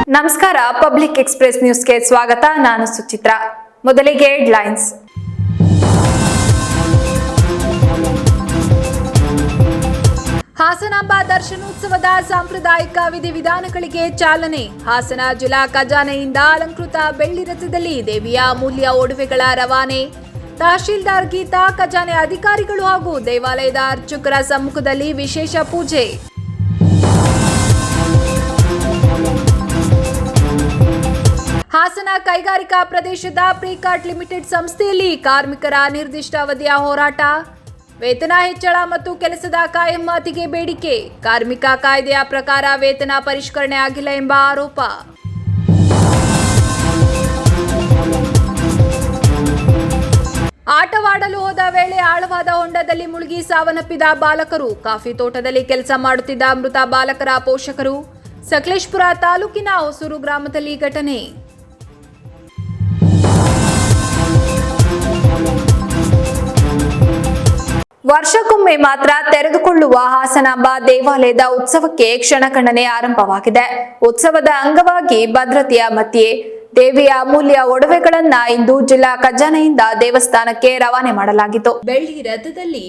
ನಮಸ್ಕಾರ, public express ನ್ಯೂಸ್ಗೆ ಸ್ವಾಗತ. ನಾನು ಸುಚಿತ್ರಾ. ಮೊದಲಿಗೆ ಹೆಡ್ಲೈನ್ಸ್. ಹಾಸನಾಂಬ ದರ್ಶನೋತ್ಸವದ ಸಾಂಪ್ರದಾಯಿಕ ವಿಧಿವಿಧಾನಗಳಿಗೆ ಚಾಲನೆ. ಹಾಸನ ಜಿಲ್ಲಾ ಖಜಾನೆಯಿಂದ ಅಲಂಕೃತ ಬೆಳ್ಳಿ ರಥದಲ್ಲಿ ದೇವಿಯ ಅಮೂಲ್ಯ ಒಡವೆಗಳ ರವಾನೆ. ತಹಶೀಲ್ದಾರ್ ಗೀತಾ, ಖಜಾನೆ ಅಧಿಕಾರಿಗಳು ಹಾಗೂ ದೇವಾಲಯದ ಅರ್ಚಕರ ಸಮ್ಮುಖದಲ್ಲಿ ವಿಶೇಷ ಪೂಜೆ. ಹಾಸನ ಕೈಗಾರಿಕಾ ಪ್ರದೇಶದ ಪ್ರಿಕಾಟ್ ಲಿಮಿಟೆಡ್ ಸಂಸ್ಥೆಯಲ್ಲಿ ಕಾರ್ಮಿಕರ ಅನಿರ್ದಿಷ್ಟ ಅವಧಿಯ ಹೋರಾಟ. ವೇತನ ಹೆಚ್ಚಳ ಮತ್ತು ಕೆಲಸದ ಕಾಯಂ ಮಾತಿಗೆ ಬೇಡಿಕೆ. ಕಾರ್ಮಿಕ ಕಾಯ್ದೆಯ ಪ್ರಕಾರ ವೇತನ ಪರಿಷ್ಕರಣೆ ಆಗಿಲ್ಲ ಎಂಬ ಆರೋಪ. ಆಟವಾಡಲು ಹೋದ ವೇಳೆ ಆಳವಾದ ಹೊಂಡದಲ್ಲಿ ಮುಳುಗಿ ಸಾವನ್ನಪ್ಪಿದ ಬಾಲಕರು. ಕಾಫಿ ತೋಟದಲ್ಲಿ ಕೆಲಸ ಮಾಡುತ್ತಿದ್ದ ಮೃತ ಬಾಲಕರ ಪೋಷಕರು. ಸಕಲೇಶಪುರ ತಾಲೂಕಿನ ಹೊಸೂರು ಗ್ರಾಮದಲ್ಲಿ ಘಟನೆ. ವರ್ಷಕ್ಕೊಮ್ಮೆ ಮಾತ್ರ ತೆರೆದುಕೊಳ್ಳುವ ಹಾಸನಾಂಬ ದೇವಾಲಯದ ಉತ್ಸವಕ್ಕೆ ಕ್ಷಣಗಣನೆ ಆರಂಭವಾಗಿದೆ. ಉತ್ಸವದ ಅಂಗವಾಗಿ ಭದ್ರತೆಯ ಮಧ್ಯೆ ದೇವಿಯ ಅಮೂಲ್ಯ ಒಡವೆಗಳನ್ನ ಇಂದು ಜಿಲ್ಲಾ ಖಜಾನೆಯಿಂದ ದೇವಸ್ಥಾನಕ್ಕೆ ರವಾನೆ ಮಾಡಲಾಗಿತ್ತು. ಬೆಳ್ಳಿ ರಥದಲ್ಲಿ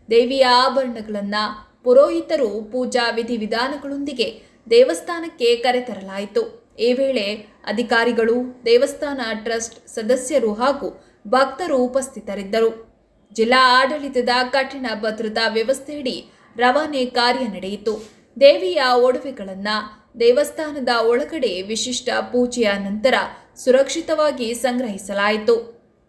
ದೇವಿಯ ಆಭರಣಗಳನ್ನ ಪುರೋಹಿತರು ಪೂಜಾ ವಿಧಿವಿಧಾನಗಳೊಂದಿಗೆ ದೇವಸ್ಥಾನಕ್ಕೆ ಕರೆತರಲಾಯಿತು. ಈ ವೇಳೆ ಅಧಿಕಾರಿಗಳು, ದೇವಸ್ಥಾನ ಟ್ರಸ್ಟ್ ಸದಸ್ಯರು ಹಾಗೂ ಭಕ್ತರು ಉಪಸ್ಥಿತರಿದ್ದರು. ಜಿಲ್ಲಾ ಆಡಳಿತದ ಕಠಿಣ ಭದ್ರತಾ ವ್ಯವಸ್ಥೆಯಡಿ ರವಾನೆ ಕಾರ್ಯ ನಡೆಯಿತು. ದೇವಿಯ ಒಡವೆಗಳನ್ನು ದೇವಸ್ಥಾನದ ಒಳಗಡೆ ವಿಶಿಷ್ಟ ಪೂಜೆಯ ನಂತರ ಸುರಕ್ಷಿತವಾಗಿ ಸಂಗ್ರಹಿಸಲಾಯಿತು.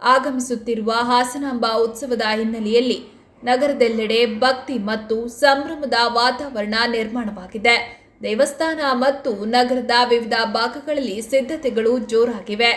ಆಗಮಿಸುತ್ತಿರುವ ಹಾಸನಾಂಬ ಉತ್ಸವದ ಹಿನ್ನೆಲೆಯಲ್ಲಿ ನಗರದೆಲ್ಲೆಡೆ ಭಕ್ತಿ ಮತ್ತು ಸಂಭ್ರಮದ ವಾತಾವರಣ ನಿರ್ಮಾಣವಾಗಿದೆ. ದೇವಸ್ಥಾನ ಮತ್ತು ನಗರದ ವಿವಿಧ ಭಾಗಗಳಲ್ಲಿ ಸಿದ್ಧತೆಗಳು ಜೋರಾಗಿವೆ.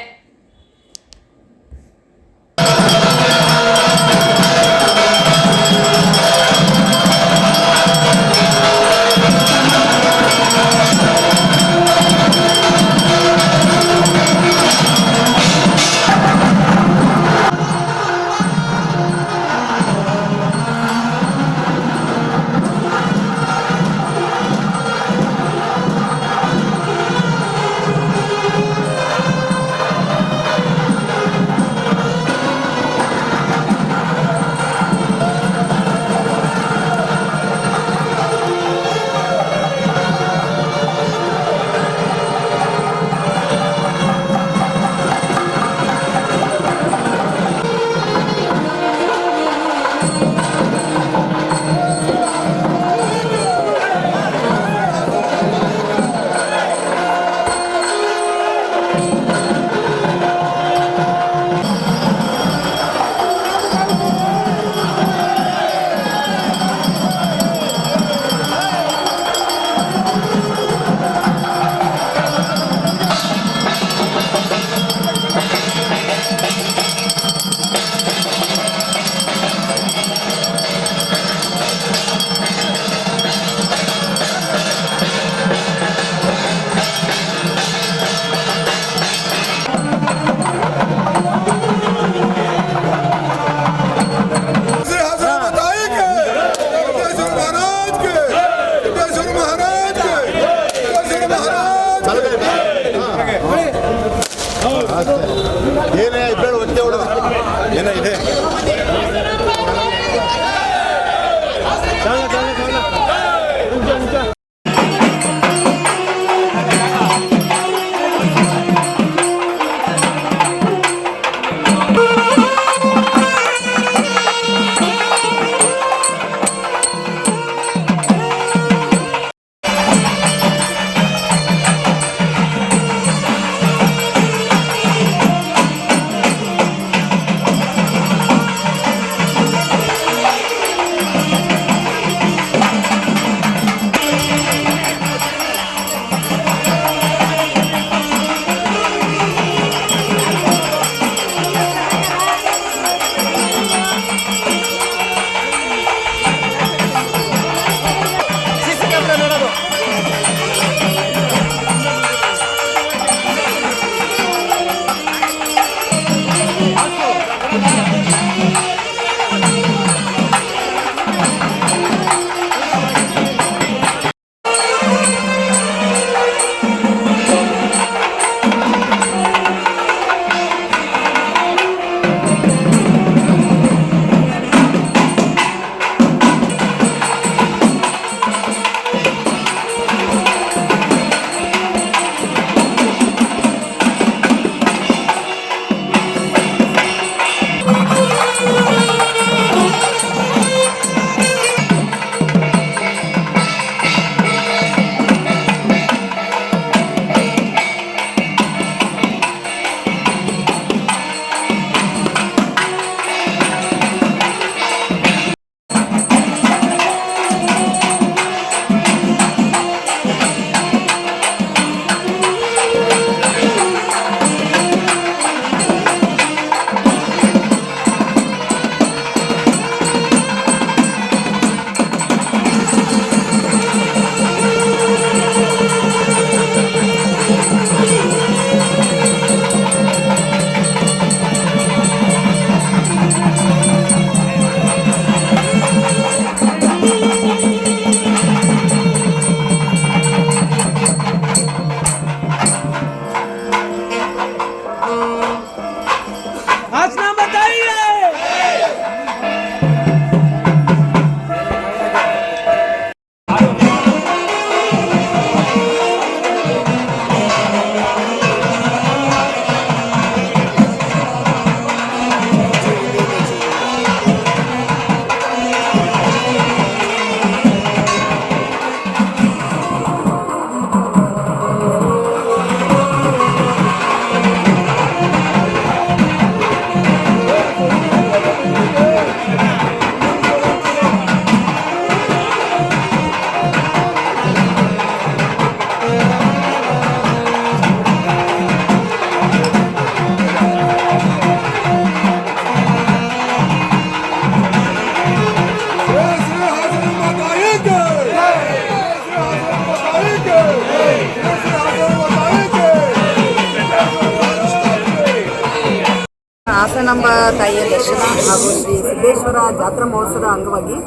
ಹಾಸನಾಂಬ ತಾಯಿಯ ದರ್ಶನ ಹಾಗೂ ಶ್ರೀ ಸಿದ್ದೇಶ್ವರ ಜಾತ್ರಾ ಮಹೋತ್ಸವದ ಅಂಗವಾಗಿ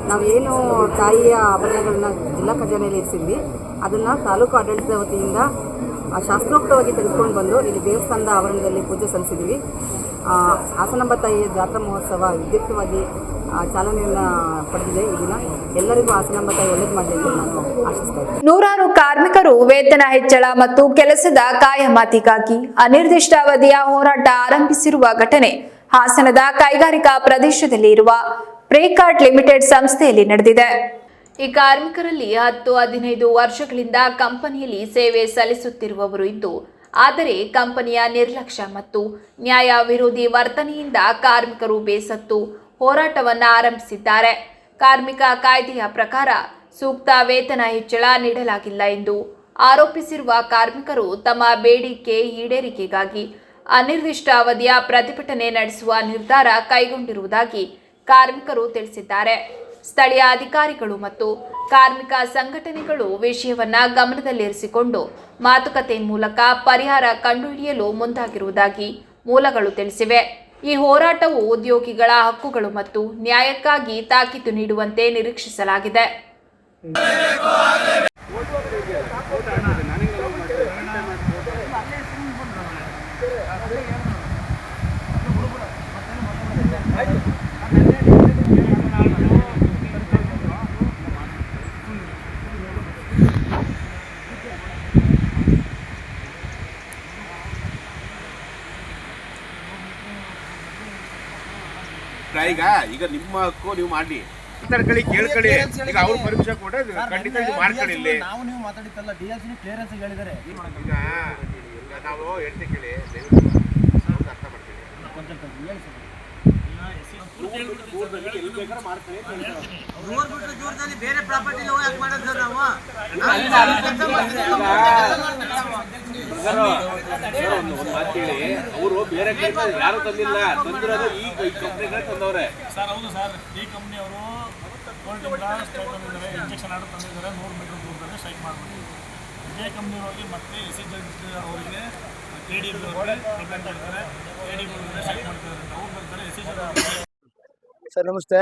ನಾವೇನು ತಾಯಿಯ ಆಭರಣಗಳನ್ನ ಜಿಲ್ಲಾ ಖಜಾನೆಯಲ್ಲಿ ಇರಿಸಿದ್ವಿ ಅದನ್ನು ತಾಲೂಕು ಆಡಳಿತದ ವತಿಯಿಂದ ಶಾಸ್ತ್ರೋಕ್ತವಾಗಿ ತೆಗೆದುಕೊಂಡು ಬಂದು ಇಲ್ಲಿ ದೇವಸ್ಥಾನದ ಆವರಣದಲ್ಲಿ ಪೂಜೆ ಸಲ್ಲಿಸಿದ್ವಿ. ಹಾಸನಾಂಬ ತಾಯಿಯ ಜಾತ್ರಾ ಮಹೋತ್ಸವ ವಿದ್ಯುಕ್ತವಾಗಿ ಚಾಲನೆಯನ್ನು ಪಡೆದಿದೆ. ಈ ದಿನ ಎಲ್ಲರಿಗೂ ಹಾಸನಾಂಬ ತಾಯಿ ಒಳ್ಳೇದು ಮಾಡಲಿ ಎಂದು ನಾನು ಆಶಿಸ್ತಾ ಇದ್ದೇನೆ. ನೂರಾರು ಕಾರ್ಮಿಕರು ವೇತನ ಹೆಚ್ಚಳ ಮತ್ತು ಕೆಲಸದ ಕಾಯಮಾತಿಗಾಗಿ ಅನಿರ್ದಿಷ್ಟಾವಧಿಯ ಹೋರಾಟ ಆರಂಭಿಸಿರುವ ಘಟನೆ ಹಾಸನದ ಕೈಗಾರಿಕಾ ಪ್ರದೇಶದಲ್ಲಿ ಇರುವ ಪ್ರೇಕಾರ್ಟ್ ಲಿಮಿಟೆಡ್ ಸಂಸ್ಥೆಯಲ್ಲಿ ನಡೆದಿದೆ. ಈ ಕಾರ್ಮಿಕರಲ್ಲಿ 10-15 ವರ್ಷಗಳಿಂದ ಕಂಪನಿಯಲ್ಲಿ ಸೇವೆ ಸಲ್ಲಿಸುತ್ತಿರುವವರು ಇದ್ದು, ಆದರೆ ಕಂಪನಿಯ ನಿರ್ಲಕ್ಷ್ಯ ಮತ್ತು ನ್ಯಾಯ ವಿರೋಧಿ ವರ್ತನೆಯಿಂದ ಕಾರ್ಮಿಕರು ಬೇಸತ್ತು ಹೋರಾಟವನ್ನು ಆರಂಭಿಸಿದ್ದಾರೆ. ಕಾರ್ಮಿಕ ಕಾಯ್ದೆಯ ಪ್ರಕಾರ ಸೂಕ್ತ ವೇತನ ಹೆಚ್ಚಳ ನೀಡಲಾಗಿಲ್ಲ ಎಂದು ಆರೋಪಿಸಿರುವ ಕಾರ್ಮಿಕರು ತಮ್ಮ ಬೇಡಿಕೆ ಈಡೇರಿಕೆಗಾಗಿ ಅನಿರ್ದಿಷ್ಟ ಅವಧಿಯ ಪ್ರತಿಭಟನೆ ನಡೆಸುವ ನಿರ್ಧಾರ ಕೈಗೊಂಡಿರುವುದಾಗಿ ಕಾರ್ಮಿಕರು ತಿಳಿಸಿದ್ದಾರೆ. ಸ್ಥಳೀಯ ಅಧಿಕಾರಿಗಳು ಮತ್ತು ಕಾರ್ಮಿಕ ಸಂಘಟನೆಗಳು ವಿಷಯವನ್ನ ಗಮನದಲ್ಲಿರಿಸಿಕೊಂಡು ಮಾತುಕತೆ ಮೂಲಕ ಪರಿಹಾರ ಕಂಡುಹಿಡಿಯಲು ಮುಂದಾಗಿರುವುದಾಗಿ ಮೂಲಗಳು ತಿಳಿಸಿವೆ. ಈ ಹೋರಾಟವು ಉದ್ಯೋಗಿಗಳ ಹಕ್ಕುಗಳು ಮತ್ತು ನ್ಯಾಯಕ್ಕಾಗಿ ತಾಕೀತು ನೀಡುವಂತೆ ನಿರೀಕ್ಷಿಸಲಾಗಿದೆ. ಈಗ ನಿಮ್ಮ ಹಕ್ಕು ನೀವು ಮಾಡಿ ಕೇಳ್ಕೊಳ್ಳಿ. ಈಗ ಅವ್ರು ಪರ್ಮಿಷನ್ ಕೊಟ್ಟರೆ ಖಂಡಿತ ಇದು ಮಾಡ್ಕೊಳ್ಳಿ. ಇಲ್ಲಿ ನಾವು ನೀವು ಮಾತಾಡಿದ್ದಲ್ಲ, DLC ಕ್ಲಿಯರೆನ್ಸ್ ಹೇಳಿದ್ದಾರೆ. ಈಗ ನಾವು ಹೇಳ್ತಿ ಕೇಳಿ, ಅರ್ಥ ಮಾಡ್ತೀವಿ. ದೂರದಲ್ಲಿ ಬೇರೆ ಪ್ರಾಪರ್ಟಿ ಯಾಕೆ ಮಾಡೋದು ಸರ್? ನಾವು ಒಂದು ಮಾತು ಕೇಳಿ, ಅವರು ಬೇರೆ ಯಾರು ತಂದಿಲ್ಲ, ತಂದಿರೋದು ಈ ಕಂಪ್ನಿಗಳೇ ತಂದವ್ರೆ ಸರ್. ಹೌದು ಸರ್, ಈ ಕಂಪ್ನಿ ಅವರು ಕೋರ್ಟಿಂದ ಸ್ಟ್ರೈಕ್ ತಂದಿದ್ದಾರೆ, ಇಂಜೆಕ್ಷನ್ ಆರ್ಡರ್ ತಂದಿದ್ದಾರೆ, 100 ಮೀಟರ್ ದೂರದಲ್ಲಿ ಸ್ಟ್ರೈಕ್ ಮಾಡ್ಬಿಟ್ಟು ಇದೇ ಕಂಪ್ನಿಯವರಿಗೆ ಮತ್ತೆ SEZ ಅವರಿಗೆ KDB ಅವರಿಗೆ ಕಂಪ್ಲೇಂಟ್ ಮಾಡ್ತಾರೆ, KDB ಅವರಿಗೆ ಸ್ಟ್ರೈಕ್ ಮಾಡ್ತಾರೆ ಅಂತ ಅವ್ರು ಬರ್ತಾರೆ. SEZ ಸರ್ ನಮಸ್ತೆ,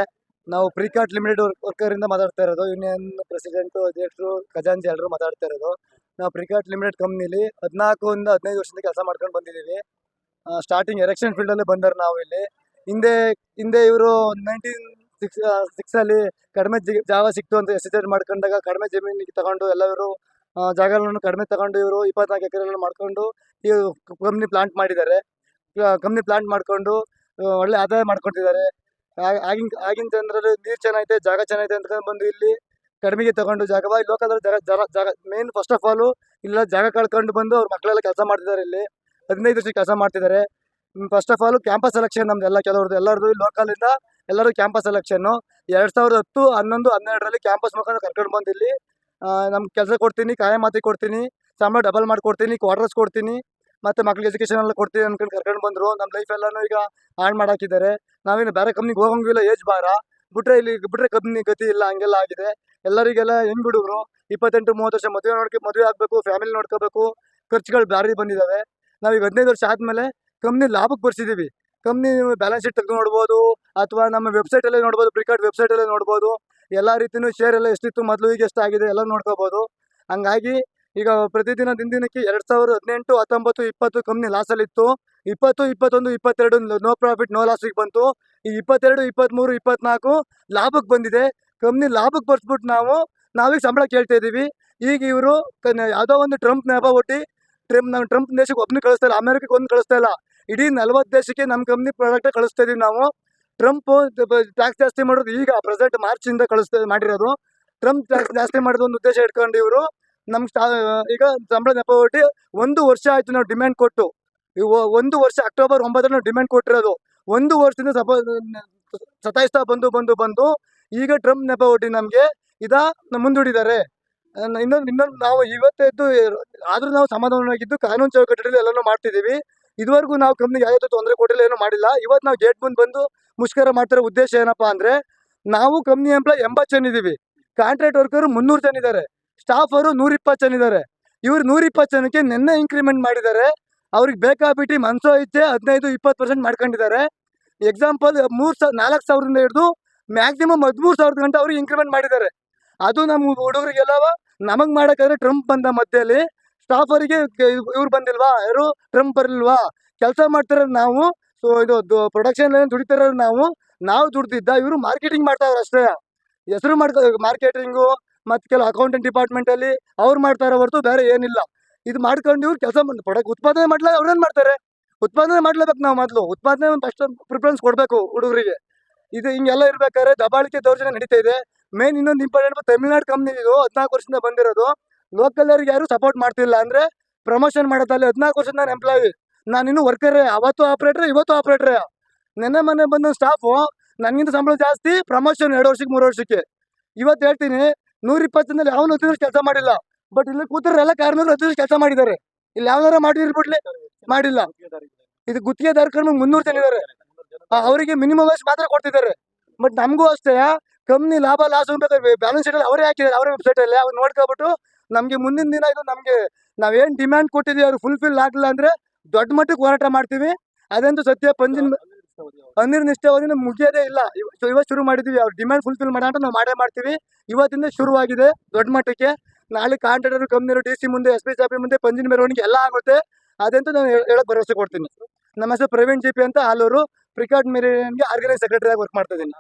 ನಾವು ಪ್ರಿಕಾರ್ಟ್ ಲಿಮಿಟೆಡ್ ವರ್ಕರಿಂದ ಮಾತಾಡ್ತಾ ಇರೋದು. ಯೂನಿಯನ್ ಪ್ರೆಸಿಡೆಂಟು, ಅಧ್ಯಕ್ಷರು, ಖಜಾಂಚಿ ಎಲ್ಲರೂ ಮಾತಾಡ್ತಾ ಇರೋದು. ನಾವು ಪ್ರಿಕಾರ್ಟ್ ಲಿಮಿಟೆಡ್ ಕಂಪ್ನಿಲಿ 14-15 ವರ್ಷದಿಂದ ಕೆಲಸ ಮಾಡ್ಕೊಂಡು ಬಂದಿದ್ದೀವಿ. ಸ್ಟಾರ್ಟಿಂಗ್ ಎರೆಕ್ಷನ್ ಫೀಲ್ಡಲ್ಲೇ ಬಂದರು ನಾವು ಇಲ್ಲಿ. ಹಿಂದೆ ಇವರು 1966 ಕಡಿಮೆ ಜಾಗ ಸಿಕ್ತು ಅಂತ SEZ ಮಾಡ್ಕೊಂಡಾಗ ಕಡಿಮೆ ಜಮೀನಿಗೆ ತಗೊಂಡು ಎಲ್ಲರೂ ಜಾಗಗಳನ್ನು ಕಡಿಮೆ ತಗೊಂಡು ಇವರು 24 ಎಕರೆಗಳನ್ನು ಮಾಡ್ಕೊಂಡು ಈ ಕಂಪ್ನಿ ಪ್ಲಾಂಟ್ ಮಾಡಿದ್ದಾರೆ. ಕಂಪ್ನಿ ಪ್ಲಾಂಟ್ ಮಾಡ್ಕೊಂಡು ಒಳ್ಳೆ ಆದಾಯ ಮಾಡ್ಕೊತಿದ್ದಾರೆ. ಆಗಿನ ಜನರಲ್ಲಿ ನೀರು ಚೆನ್ನಾಗೈತೆ, ಜಾಗ ಚೆನ್ನಾಗೈತೆ ಅಂತ ಬಂದು ಇಲ್ಲಿ ಕಡಿಮೆಗೆ ತಗೊಂಡು ಜಾಗ ಲೋಕದಲ್ಲಿ ಜಾಗ ಮೇನ್ ಫಸ್ಟ್ ಆಫ್ ಆಲು ಇಲ್ಲ ಜಾಗ ಕಳ್ಕೊಂಡು ಬಂದು ಅವ್ರ ಮಕ್ಕಳೆಲ್ಲ ಕೆಲಸ ಮಾಡ್ತಿದ್ದಾರೆ. ಇಲ್ಲಿ 15 ವರ್ಷ ಕೆಲಸ ಮಾಡ್ತಿದ್ದಾರೆ. First of all campus selection ನಮ್ದು ಎಲ್ಲ ಕೆಲವ್ರದ್ದು ಎಲ್ಲರದು ಲೋಕಲಿಂದ ಎಲ್ಲರೂ ಕ್ಯಾಂಪಸ್ ಸೆಲೆಕ್ಷನ್ನು 2010, 11, 12ರಲ್ಲಿ ಕ್ಯಾಂಪಸ್ ಮುಖಾಂತರ ಕರ್ಕೊಂಡು ಬಂದು ಇಲ್ಲಿ ನಮ್ಗೆ ಕೆಲಸ ಕೊಡ್ತೀನಿ, ಕಾಯಮಾತಿ ಕೊಡ್ತೀನಿ, ಸಂಬಳ ಡಬಲ್ ಮಾಡಿಕೊಡ್ತೀನಿ, ಕ್ವಾರ್ಟರ್ಸ್ ಕೊಡ್ತೀನಿ, ಮತ್ತು ಮಕ್ಳಿಗೆ ಎಜುಕೇಷನ್ ಎಲ್ಲ ಕೊಡ್ತೀನಿ ಅನ್ಕೊಂಡು ಕರ್ಕೊಂಡು ಬಂದರು. ನಮ್ಮ ಲೈಫ್ ಎಲ್ಲನೂ ಈಗ ಆನ್ ಮಾಡಾಕಿದ್ದಾರೆ. ನಾವೇನು ಬೇರೆ ಕಂಪ್ನಿಗೆ ಹೋಗಂಗಿಲ್ಲ, ಏಜ್ ಭಾರ ಬಿಟ್ರೆ ಕಂಪ್ನಿ ಗತಿ ಇಲ್ಲ, ಹಂಗೆಲ್ಲ ಆಗಿದೆ. ಎಲ್ಲರಿಗೆಲ್ಲ ಹೆಂಗ್ ಹುಡುಗರು 28-30 ವರ್ಷ ಮದುವೆ ಆಗಬೇಕು, ಫ್ಯಾಮಿಲಿ ನೋಡ್ಕೋಬೇಕು, ಖರ್ಚುಗಳು ಭಾರಿ ಬಂದಿದ್ದಾವೆ. ನಾವೀಗ 15 ವರ್ಷ ಆದಮೇಲೆ ಕಂಪ್ನಿ ಲಾಭಕ್ಕೆ ಬರ್ಸಿದ್ದೀವಿ. ಕಂಪ್ನಿ ಬ್ಯಾಲೆನ್ಸ್ ಶೀಟ್ ತೆಗೆದು ನೋಡ್ಬೋದು, ಅಥವಾ ನಮ್ಮ ವೆಬ್ಸೈಟಲ್ಲೇ ನೋಡ್ಬೋದು, ಪ್ರಿಕಾರ್ಟ್ ವೆಬ್ಸೈಟಲ್ಲೇ ನೋಡ್ಬೋದು. ಎಲ್ಲ ರೀತಿಯೂ ಶೇರ್ ಎಲ್ಲ ಎಷ್ಟಿತ್ತು ಮೊದಲು, ಈಗ ಎಷ್ಟಾಗಿದೆ ಎಲ್ಲ ನೋಡ್ಕೋಬೋದು. ಹಂಗಾಗಿ ಈಗ ಪ್ರತಿದಿನ ದಿನಕ್ಕೆ 2018, 19, 20 ಕಂಪ್ನಿ ಲಾಸಲ್ಲಿತ್ತು. 20, 21, 22 ನೋ ಪ್ರಾಫಿಟ್ ನೋ ಲಾಸಿಗೆ ಬಂತು. ಈ 22, 23, 24 ಲಾಭಕ್ಕೆ ಬಂದಿದೆ. ಕಂಪ್ನಿ ಲಾಭಕ್ಕೆ ಬರ್ಸ್ಬಿಟ್ಟು ನಾವೀಗ ಸಂಬಳ ಕೇಳ್ತಾ ಇದ್ದೀವಿ. ಈಗ ಇವರು ಯಾವುದೋ ಒಂದು ಟ್ರಂಪ್ ನೆಪ ಒಟ್ಟಿ ಟ್ರಂಪ್ ದೇಶಕ್ಕೆ ಒಬ್ಬನೇ ಕಳಿಸ್ತಾ ಇಲ್ಲ, ಅಮೆರಿಕಕ್ಕೆ ಒಂದು ಕಳಿಸ್ತಾ ಇಲ್ಲ, ಇಡೀ 40 ದೇಶಕ್ಕೆ ನಮ್ಮ ಕಂಪ್ನಿ ಪ್ರಾಡಕ್ಟೇ ಕಳಿಸ್ತಾ ಇದೀವಿ ನಾವು. ಟ್ರಂಪ್ ಟ್ಯಾಕ್ಸ್ ಜಾಸ್ತಿ ಮಾಡೋದು ಈಗ ಪ್ರೆಸೆಂಟ್ ಮಾರ್ಚಿಂದ ಮಾಡಿರೋದು. ಟ್ರಂಪ್ ಟ್ಯಾಕ್ಸ್ ಜಾಸ್ತಿ ಮಾಡೋದು ಒಂದು ಉದ್ದೇಶ ಇಟ್ಕೊಂಡು ಇವರು ನಮ್ಗೆ ಈಗ ಸಂಬಳ ನೆಪ ಒಟ್ಟಿ 1 ವರ್ಷ ಆಯಿತು ನಾವು ಡಿಮ್ಯಾಂಡ್ ಕೊಟ್ಟು. 1 ವರ್ಷ ಅಕ್ಟೋಬರ್ 9 ನಾವು ಡಿಮ್ಯಾಂಡ್ ಕೊಟ್ಟಿರೋದು. 1 ವರ್ಷದಿಂದ ಸತಾಯಿಸ್ತಾ ಬಂದು ಈಗ ಟ್ರಂಪ್ ನೆಪ ಒಟ್ಟಿ ನಮಗೆ ಮುಂದೂಡಿದ್ದಾರೆ. ಇನ್ನೊಂದು ನಾವು ಇವತ್ತೆದ್ದು ಆದರೂ ನಾವು ಸಮಾಧಾನವಾಗಿದ್ದು ಕಾನೂನು ಚೌಕಟ್ಟಲ್ಲಿ ಎಲ್ಲನೂ ಮಾಡ್ತಿದ್ದೀವಿ. ಇದುವರೆಗೂ ನಾವು ಕಂಪ್ನಿಗೆ ಯಾವುದೇ ತೊಂದರೆ ಕೊಟ್ಟಿಲ್ಲ, ಏನೂ ಮಾಡಿಲ್ಲ. ಇವತ್ತು ನಾವು ಗೇಟ್ ಮುಂದೆ ಬಂದು ಮುಷ್ಕರ ಮಾಡ್ತಿರೋ ಉದ್ದೇಶ ಏನಪ್ಪ ಅಂದರೆ, ನಾವು ಕಂಪ್ನಿ ಎಂಪ್ಲಾಯ್ 80 ಜನ ಇದ್ದೀವಿ, ಕಾಂಟ್ರಾಕ್ಟ್ ವರ್ಕರು 300 ಜನ ಇದ್ದಾರೆ, ಸ್ಟಾಫ್ ಅವರು 120 ಜನ ಇದ್ದಾರೆ. ಇವರು 120 ಜನಕ್ಕೆ ನಿನ್ನೆ ಇಂಕ್ರಿಮೆಂಟ್ ಮಾಡಿದ್ದಾರೆ. ಅವ್ರಿಗೆ ಬೇಕಾಬಿಟ್ಟು ಮನ್ಸೋ ಇಚ್ಛೆ 15-20% ಮಾಡ್ಕೊಂಡಿದ್ದಾರೆ. ಎಕ್ಸಾಂಪಲ್ 4,000ದಿಂದ ಹಿಡಿದು ಮ್ಯಾಕ್ಸಿಮಮ್ 13,000 ಗಂಟೆ ಅವ್ರಿಗೆ ಇನ್ಕ್ರಿಮೆಂಟ್ ಮಾಡಿದ್ದಾರೆ. ಅದು ನಮ್ಮ ಹುಡುಗರಿಗೆಲ್ಲವ ನಮಗೆ ಮಾಡೋಕ್ಕಾದ್ರೆ ಟ್ರಂಪ್ ಬಂದ ಮಧ್ಯದಲ್ಲಿ ಸ್ಟಾಫ್ ಅವರಿಗೆ ಇವ್ರು ಬಂದಿಲ್ವಾ, ಯಾರು ಟ್ರಂಪ್ ಬರಲಿಲ್ವಾ, ಕೆಲಸ ಮಾಡ್ತಿರೋದು ನಾವು. ಸೊ ಇದು ಪ್ರೊಡಕ್ಷನ್ ದುಡಿತಿರೋದು ನಾವು ದುಡ್ದಿದ್ದ ಇವರು ಮಾರ್ಕೆಟಿಂಗ್ ಮಾಡ್ತಾವ್ರೆ ಅಷ್ಟೇ. ಹೆಸರು ಮಾರ್ಕೆಟಿಂಗು ಮತ್ತು ಕೆಲವು ಅಕೌಂಟೆಂಟ್ ಡಿಪಾರ್ಟ್ಮೆಂಟಲ್ಲಿ ಅವ್ರು ಮಾಡ್ತಾರೆ ಹೊರತು ಬೇರೆ ಏನಿಲ್ಲ. ಇದು ಮಾಡ್ಕೊಂಡು ಇವ್ರು ಕೆಲಸ ಉತ್ಪಾದನೆ ಮಾಡ್ಲಾ ಅವ್ರೇನು ಮಾಡ್ತಾರೆ, ಉತ್ಪಾದನೆ ಮಾಡ್ಲೇಬೇಕು. ನಾವು ಮೊದಲು ಉತ್ಪಾದನೆ ಫಸ್ಟ್ ಪ್ರಿಫರೆನ್ಸ್ ಕೊಡಬೇಕು ಹುಡುಗರಿಗೆ. ಇದು ಹಿಂಗೆಲ್ಲ ಇರ್ಬೇಕಾದ್ರೆ ದಬ್ಬಾಳಿಕೆ ದೌರ್ಜನ್ಯ ನಡೀತಾ ಇದೆ. ಮೇನ್ ಇನ್ನೊಂದು ಇಂಪಾರ್ಟೆಂಟ್, ತಮಿಳ್ನಾಡು ಕಂಪ್ನಿ ಇದು 14 ವರ್ಷದಿಂದ ಬಂದಿರೋದು. ಲೋಕಲ್ ಅವ್ರಿಗೆ ಯಾರು ಸಪೋರ್ಟ್ ಮಾಡ್ತಿಲ್ಲ. ಅಂದರೆ ಪ್ರಮೋಷನ್ ಮಾಡೋದಲ್ಲಿ 14 ವರ್ಷದ ನಾನು ಎಂಪ್ಲಾಯಿ, ನಾನು ಇನ್ನೂ ವರ್ಕರೇ, ಅವತ್ತು ಆಪ್ರೇಟ್ರೆ ಇವತ್ತು ಆಪ್ರೇಟ್ರೇ. ನೆನ್ನೆ ಮೊನ್ನೆ ಬಂದ ಸ್ಟಾಫು ನನಗಿಂತ ಸಂಬಳ ಜಾಸ್ತಿ, ಪ್ರಮೋಷನ್ 2 ವರ್ಷಕ್ಕೆ 3 ವರ್ಷಕ್ಕೆ. ಇವತ್ತು ಹೇಳ್ತೀನಿ 120 ಯಾವನು 10 ವರ್ಷ ಕೆಲಸ ಮಾಡಿಲ್ಲ. ಬಟ್ ಇಲ್ಲಿ ಕೂತರೆಲ್ಲ ಕಾರ್ಮಿಕರು 10 ವರ್ಷ ಕೆಲಸ ಮಾಡಿದ್ದಾರೆ. ಇಲ್ಲಿ ಯಾವ್ದಾರ ಮಾಡಿರ್ಬಿಡ್ಲಿ, ಮಾಡಿಲ್ಲ. ಇದು ಗುತ್ತಿಗೆದಾರ ಕರ್ಮ 300 ಜನ ಇದ್ದಾರೆ. ಅವರಿಗೆ ಮಿನಿಮಮ್ ವೇಜ್ ಮಾತ್ರ ಕೊಡ್ತಿದ್ದಾರೆ. ಬಟ್ ನಮಗೂ ಅಷ್ಟೇ ಕಂಪ್ನಿ ಲಾಭ ಲಾಸ್ ಬೇಕಾದ್ರೆ ಬ್ಯಾಲೆನ್ಸ್ ಶೀಟಲ್ಲಿ ಅವರೇ ಹಾಕಿದ್ದಾರೆ, ಅವರೇ ವೆಬ್ಸೈಟಲ್ಲಿ. ಅವ್ರು ನೋಡ್ಕೊಬಿಟ್ಟು ನಮಗೆ ಮುಂದಿನ ದಿನ ಇದು ನಮಗೆ ನಾವೇನು ಡಿಮ್ಯಾಂಡ್ ಕೊಟ್ಟಿದ್ದೀವಿ ಅವ್ರು ಫುಲ್ಫಿಲ್ ಆಗಲಿಲ್ಲ ಅಂದರೆ ದೊಡ್ಡ ಮಟ್ಟಕ್ಕೆ ಹೋರಾಟ ಮಾಡ್ತೀವಿ. ಅದಂತೂ ಸತ್ಯ. ಅನಿರ್ದಿಷ್ಟಾವಧಿ ನಮ್ಗೆ ಮುಗಿಯೋದೇ ಇಲ್ಲ. ಇವತ್ತು ಶುರು ಮಾಡಿದ್ದೀವಿ, ಅವ್ರ ಡಿಮ್ಯಾಂಡ್ ಫುಲ್ಫಿಲ್ ಮಾಡೋಣ ನಾವು ಮಾಡೇ ಮಾಡ್ತೀವಿ. ಇವತ್ತಿಂದ ಶುರುವಾಗಿದೆ ದೊಡ್ಡ ಮಟ್ಟಕ್ಕೆ. ನಾಳೆ ಕಾಂಟ್ರಾಕ್ಟರ್ ಕಂಪ್ನಿಯವರು DC ಮುಂದೆ, SP ಚಾಪಿ ಮುಂದೆ ಪಂಜಿನ ಮೆರವಣಿಗೆ ಎಲ್ಲ ಆಗುತ್ತೆ. ಅದಂತೂ ನಾನು ಹೇಳೋಕೆ ಭರವಸೆ ಕೊಡ್ತೀನಿ. ನಮ್ಮ ಹೆಸರು ಪ್ರವೀಣ್ GP ಅಂತ, ಆಲೂರು. ಪ್ರಿಕಾರ್ಡ್ ಮೆರವಣಿಗೆ ಆರ್ಗನೈಸ್ ಸೆಕ್ರೆಟರಿ ಆಗಿ ವರ್ಕ್ ಮಾಡ್ತಾ ಇದ್ದೀನಿ.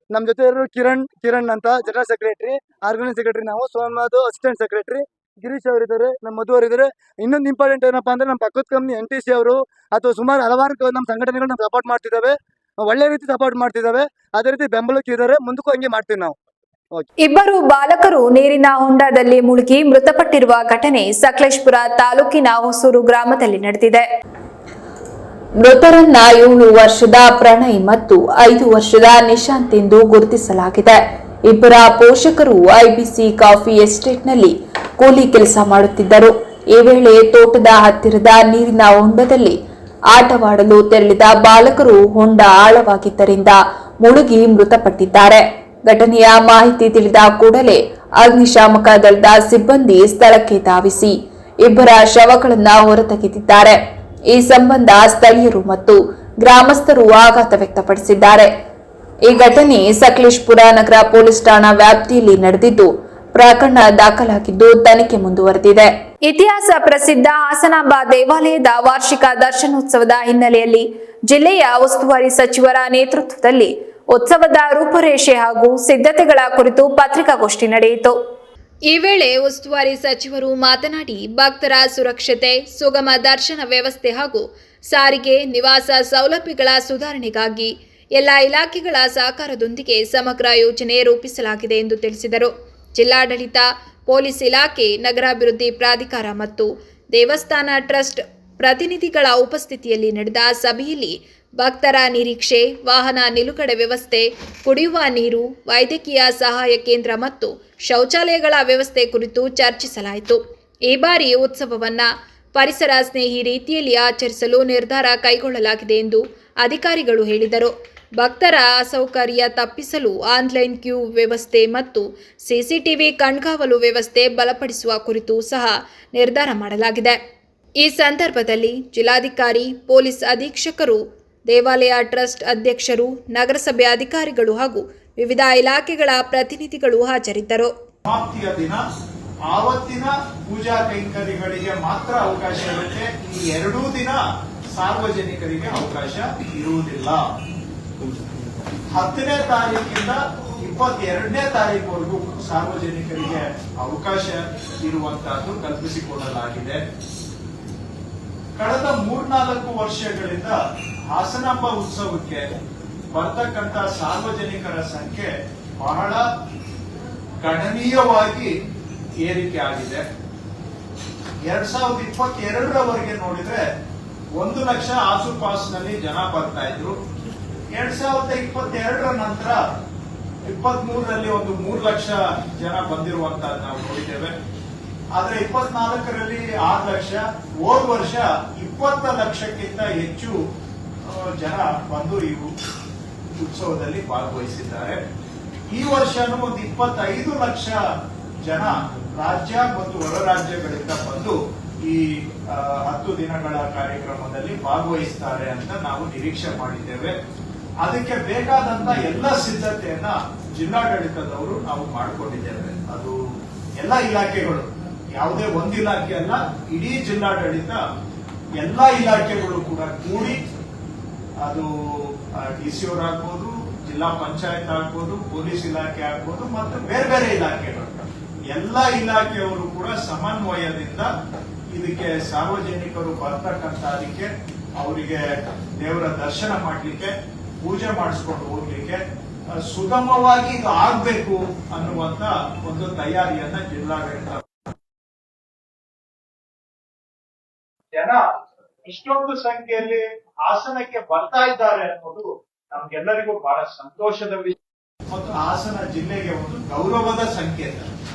ನಮ್ಮ ಜೊತೆ ಇರೋರು ಕಿರಣ್ ಅಂತ ಜನರಲ್ ಸೆಕ್ರೆಟರಿ, ಆರ್ಗನೈಸ್ ಸೆಕ್ರೆಟರಿ. ನಾವು ಸೋಮನಾಥ್ ಅಸಿಸ್ಟೆಂಟ್ ಸೆಕ್ರೆಟರಿ, ಗಿರೀಶ್ ಅವರಿದ್ದಾರೆ, ನಮ್ಮ ಮಧು ಅವರಿದ್ದಾರೆ. ಇನ್ನೊಂದು ಇಂಪಾರ್ಟೆಂಟ್ ಏನಪ್ಪ ಅಂದರೆ ನಮ್ಮ ಪಕ್ಕದ ಕಂಪ್ನಿ NTC ಅವರು ಅಥವಾ ಸುಮಾರು ಹಲವಾರು ನಮ್ಮ ಸಂಘಟನೆಗಳು ನಾವು ಸಪೋರ್ಟ್ ಮಾಡ್ತಿದ್ದಾವೆ, ಒಳ್ಳೆ ರೀತಿ ಸಪೋರ್ಟ್ ಮಾಡ್ತಿದ್ದಾವೆ. ಅದೇ ರೀತಿ ಬೆಂಬಲಕ್ಕೆ ಇದ್ದಾರೆ, ಮುಂದಕ್ಕೂ ಹಂಗೆ ಮಾಡ್ತೀವಿ ನಾವು. ಇಬ್ಬರು ಬಾಲಕರು ನೀರಿನ ಹೊಂಡದಲ್ಲಿ ಮುಳುಗಿ ಮೃತಪಟ್ಟಿರುವ ಘಟನೆ ಸಕಲೇಶಪುರ ತಾಲೂಕಿನ ಹೊಸೂರು ಗ್ರಾಮದಲ್ಲಿ ನಡೆದಿದೆ. ಮೃತರನ್ನ 7 ವರ್ಷದ ಪ್ರಣಯ್ ಮತ್ತು 5 ವರ್ಷದ ನಿಶಾಂತ್ ಎಂದು ಗುರುತಿಸಲಾಗಿದೆ. ಇಬ್ಬರ ಪೋಷಕರು IBC ಕಾಫಿ ಎಸ್ಟೇಟ್ನಲ್ಲಿ ಕೂಲಿ ಕೆಲಸ ಮಾಡುತ್ತಿದ್ದರು. ಈ ವೇಳೆ ತೋಟದ ಹತ್ತಿರದ ನೀರಿನ ಹೊಂಡದಲ್ಲಿ ಆಟವಾಡಲು ತೆರಳಿದ ಬಾಲಕರು ಹೊಂಡ ಆಳವಾಗಿದ್ದರಿಂದ ಮುಳುಗಿ ಮೃತಪಟ್ಟಿದ್ದಾರೆ. ಘಟನೆಯ ಮಾಹಿತಿ ತಿಳಿದ ಕೂಡಲೇ ಅಗ್ನಿಶಾಮಕ ದಳದ ಸಿಬ್ಬಂದಿ ಸ್ಥಳಕ್ಕೆ ಧಾವಿಸಿ ಇಬ್ಬರ ಶವಗಳನ್ನು ಹೊರತೆಗೆದಿದ್ದಾರೆ. ಈ ಸಂಬಂಧ ಸ್ಥಳೀಯರು ಮತ್ತು ಗ್ರಾಮಸ್ಥರು ಆಘಾತ ವ್ಯಕ್ತಪಡಿಸಿದ್ದಾರೆ. ಈ ಘಟನೆ ಸಕಲೇಶಪುರ ನಗರ ಪೊಲೀಸ್ ಠಾಣಾ ವ್ಯಾಪ್ತಿಯಲ್ಲಿ ನಡೆದಿದ್ದು ಪ್ರಕರಣ ದಾಖಲಾಗಿದ್ದು ತನಿಖೆ ಮುಂದುವರೆದಿದೆ. ಇತಿಹಾಸ ಪ್ರಸಿದ್ಧ ಹಾಸನಾಂಬ ದೇವಾಲಯದ ವಾರ್ಷಿಕ ದರ್ಶನೋತ್ಸವದ ಹಿನ್ನೆಲೆಯಲ್ಲಿ ಜಿಲ್ಲೆಯ ಉಸ್ತುವಾರಿ ಸಚಿವರ ನೇತೃತ್ವದಲ್ಲಿ ಉತ್ಸವದ ರೂಪುರೇಷೆ ಹಾಗೂ ಸಿದ್ಧತೆಗಳ ಕುರಿತು ಪತ್ರಿಕಾಗೋಷ್ಠಿ ನಡೆಯಿತು. ಈ ವೇಳೆ ಉಸ್ತುವಾರಿ ಸಚಿವರು ಮಾತನಾಡಿ, ಭಕ್ತರ ಸುರಕ್ಷತೆ, ಸುಗಮ ದರ್ಶನ ವ್ಯವಸ್ಥೆ ಹಾಗೂ ಸಾರಿಗೆ, ನಿವಾಸ ಸೌಲಭ್ಯಗಳ ಸುಧಾರಣೆಗಾಗಿ ಎಲ್ಲ ಇಲಾಖೆಗಳ ಸಹಕಾರದೊಂದಿಗೆ ಸಮಗ್ರ ಯೋಜನೆ ರೂಪಿಸಲಾಗಿದೆ ಎಂದು ತಿಳಿಸಿದರು. ಜಿಲ್ಲಾಡಳಿತ, ಪೊಲೀಸ್ ಇಲಾಖೆ, ನಗರಾಭಿವೃದ್ಧಿ ಪ್ರಾಧಿಕಾರ ಮತ್ತು ದೇವಸ್ಥಾನ ಟ್ರಸ್ಟ್ ಪ್ರತಿನಿಧಿಗಳ ಉಪಸ್ಥಿತಿಯಲ್ಲಿ ನಡೆದ ಸಭೆಯಲ್ಲಿ ಭಕ್ತರ ನಿರೀಕ್ಷೆ, ವಾಹನ ನಿಲುಗಡೆ ವ್ಯವಸ್ಥೆ, ಕುಡಿಯುವ ನೀರು, ವೈದ್ಯಕೀಯ ಸಹಾಯ ಕೇಂದ್ರ ಮತ್ತು ಶೌಚಾಲಯಗಳ ವ್ಯವಸ್ಥೆ ಕುರಿತು ಚರ್ಚಿಸಲಾಯಿತು. ಈ ಬಾರಿ ಉತ್ಸವವನ್ನು ಪರಿಸರ ಸ್ನೇಹಿ ರೀತಿಯಲ್ಲಿ ಆಚರಿಸಲು ನಿರ್ಧಾರ ಕೈಗೊಳ್ಳಲಾಗಿದೆ ಎಂದು ಅಧಿಕಾರಿಗಳು ಹೇಳಿದರು. ಭಕ್ತರ ಅಸೌಕರ್ಯ ತಪ್ಪಿಸಲು ಆನ್ಲೈನ್ ಕ್ಯೂ ವ್ಯವಸ್ಥೆ ಮತ್ತು CCTV ಕಣ್ಗಾವಲು ವ್ಯವಸ್ಥೆ ಬಲಪಡಿಸುವ ಕುರಿತು ಸಹ ನಿರ್ಧಾರ ಮಾಡಲಾಗಿದೆ. ಈ ಸಂದರ್ಭದಲ್ಲಿ ಜಿಲ್ಲಾಧಿಕಾರಿ, ಪೊಲೀಸ್ ಅಧೀಕ್ಷಕರು, ದೇವಾಲಯ ಟ್ರಸ್ಟ್ ಅಧ್ಯಕ್ಷರು, ನಗರಸಭೆ ಅಧಿಕಾರಿಗಳು ಹಾಗೂ ವಿವಿಧ ಇಲಾಖೆಗಳ ಪ್ರತಿನಿಧಿಗಳು ಹಾಜರಿದ್ದರು. ಸಮಾಪ್ತಿಯ ದಿನ ಆವತ್ತಿನ ಪೂಜಾ ಕೈಂಕರ್ಯಗಳಿಗೆ ಮಾತ್ರ ಅವಕಾಶ ಇರುತ್ತೆ. ಈ 2 ದಿನ ಸಾರ್ವಜನಿಕರಿಗೆ ಅವಕಾಶ ಇರುವುದಿಲ್ಲ. 10ನೇ ತಾರೀಕಿಂದ 22ನೇ ತಾರೀಕುವರೆಗೂ ಸಾರ್ವಜನಿಕರಿಗೆ ಅವಕಾಶ ಇರುವಂತಹದ್ದು ಕಲ್ಪಿಸಿಕೊಡಲಾಗಿದೆ. ಕಳೆದ 3-4 ವರ್ಷಗಳಿಂದ ಹಾಸನಾಂಬ ಉತ್ಸವಕ್ಕೆ ಬರ್ತಕ್ಕಂಥ ಸಾರ್ವಜನಿಕರ ಸಂಖ್ಯೆ ಬಹಳ ಗಣನೀಯವಾಗಿ ಏರಿಕೆ ಆಗಿದೆ. 2022ರವರೆಗೆ ನೋಡಿದ್ರೆ 1 ಲಕ್ಷ ಆಸುಪಾಸಿನಲ್ಲಿ ಜನ ಬರ್ತಾ ಇದ್ರು. 2022ರ ನಂತರ 23ರಲ್ಲಿ ಒಂದು 3 ಲಕ್ಷ ಜನ ಬಂದಿರುವಂತಹದ್ದು ನಾವು ನೋಡಿದ್ದೇವೆ. ಆದ್ರೆ 24ರಲ್ಲಿ 6 ಲಕ್ಷ, ಹೋದ ವರ್ಷ 20 ಲಕ್ಷಕ್ಕಿಂತ ಹೆಚ್ಚು ಜನ ಬಂದು ಈ ಉತ್ಸವದಲ್ಲಿ ಭಾಗವಹಿಸಿದ್ದಾರೆ. ಈ ವರ್ಷನೂ ಒಂದು 25 ಲಕ್ಷ ಜನ ರಾಜ್ಯ ಮತ್ತು ಹೊರ ರಾಜ್ಯಗಳಿಂದ ಬಂದು ಈ 10 ದಿನಗಳ ಕಾರ್ಯಕ್ರಮದಲ್ಲಿ ಭಾಗವಹಿಸ್ತಾರೆ ಅಂತ ನಾವು ನಿರೀಕ್ಷೆ ಮಾಡಿದ್ದೇವೆ. ಅದಕ್ಕೆ ಬೇಕಾದಂತ ಎಲ್ಲ ಸಿದ್ಧತೆಯನ್ನ ಜಿಲ್ಲಾಡಳಿತದವರು ನಾವು ಮಾಡಿಕೊಂಡಿದ್ದೇವೆ. ಅದು ಎಲ್ಲ ಇಲಾಖೆಗಳು, ಯಾವುದೇ ಒಂದು ಇಲಾಖೆ ಅಲ್ಲ, ಇಡೀ ಜಿಲ್ಲಾಡಳಿತ ಎಲ್ಲಾ ಇಲಾಖೆಗಳು ಕೂಡ ಕೂಡಿ, ಅದು ಡಿಸಿ ಅವರಾಗ್ಬೋದು, ಜಿಲ್ಲಾ ಪಂಚಾಯತ್ ಆಗ್ಬೋದು, ಪೊಲೀಸ್ ಇಲಾಖೆ ಆಗ್ಬೋದು, ಮತ್ತು ಬೇರೆ ಬೇರೆ ಇಲಾಖೆಗಳು, ಎಲ್ಲ ಇಲಾಖೆಯವರು ಕೂಡ ಸಮನ್ವಯದಿಂದ ಇದಕ್ಕೆ ಸಾರ್ವಜನಿಕರು ಬರ್ತಕ್ಕಂಥ ಅದಕ್ಕೆ ಅವರಿಗೆ ದೇವರ ದರ್ಶನ ಮಾಡಲಿಕ್ಕೆ, ಪೂಜೆ ಮಾಡಿಸ್ಕೊಂಡು ಹೋಗ್ಲಿಕ್ಕೆ ಸುಗಮವಾಗಿ ಇದು ಆಗ್ಬೇಕು ಅನ್ನುವಂತ ಒಂದು ತಯಾರಿಯನ್ನ ಜಿಲ್ಲಾಡಳಿತ. ಜನ ಇಷ್ಟೊಂದು ಸಂಖ್ಯೆಯಲ್ಲಿ ಹಾಸನಕ್ಕೆ ಬರ್ತಾ ಇದ್ದಾರೆ ಅನ್ನೋದು ನಮ್ಗೆಲ್ಲರಿಗೂ ಬಹಳ ಸಂತೋಷದ ವಿಷಯ ಮತ್ತು ಹಾಸನ ಜಿಲ್ಲೆಗೆ ಒಂದು ಗೌರವದ ಸಂಕೇತ.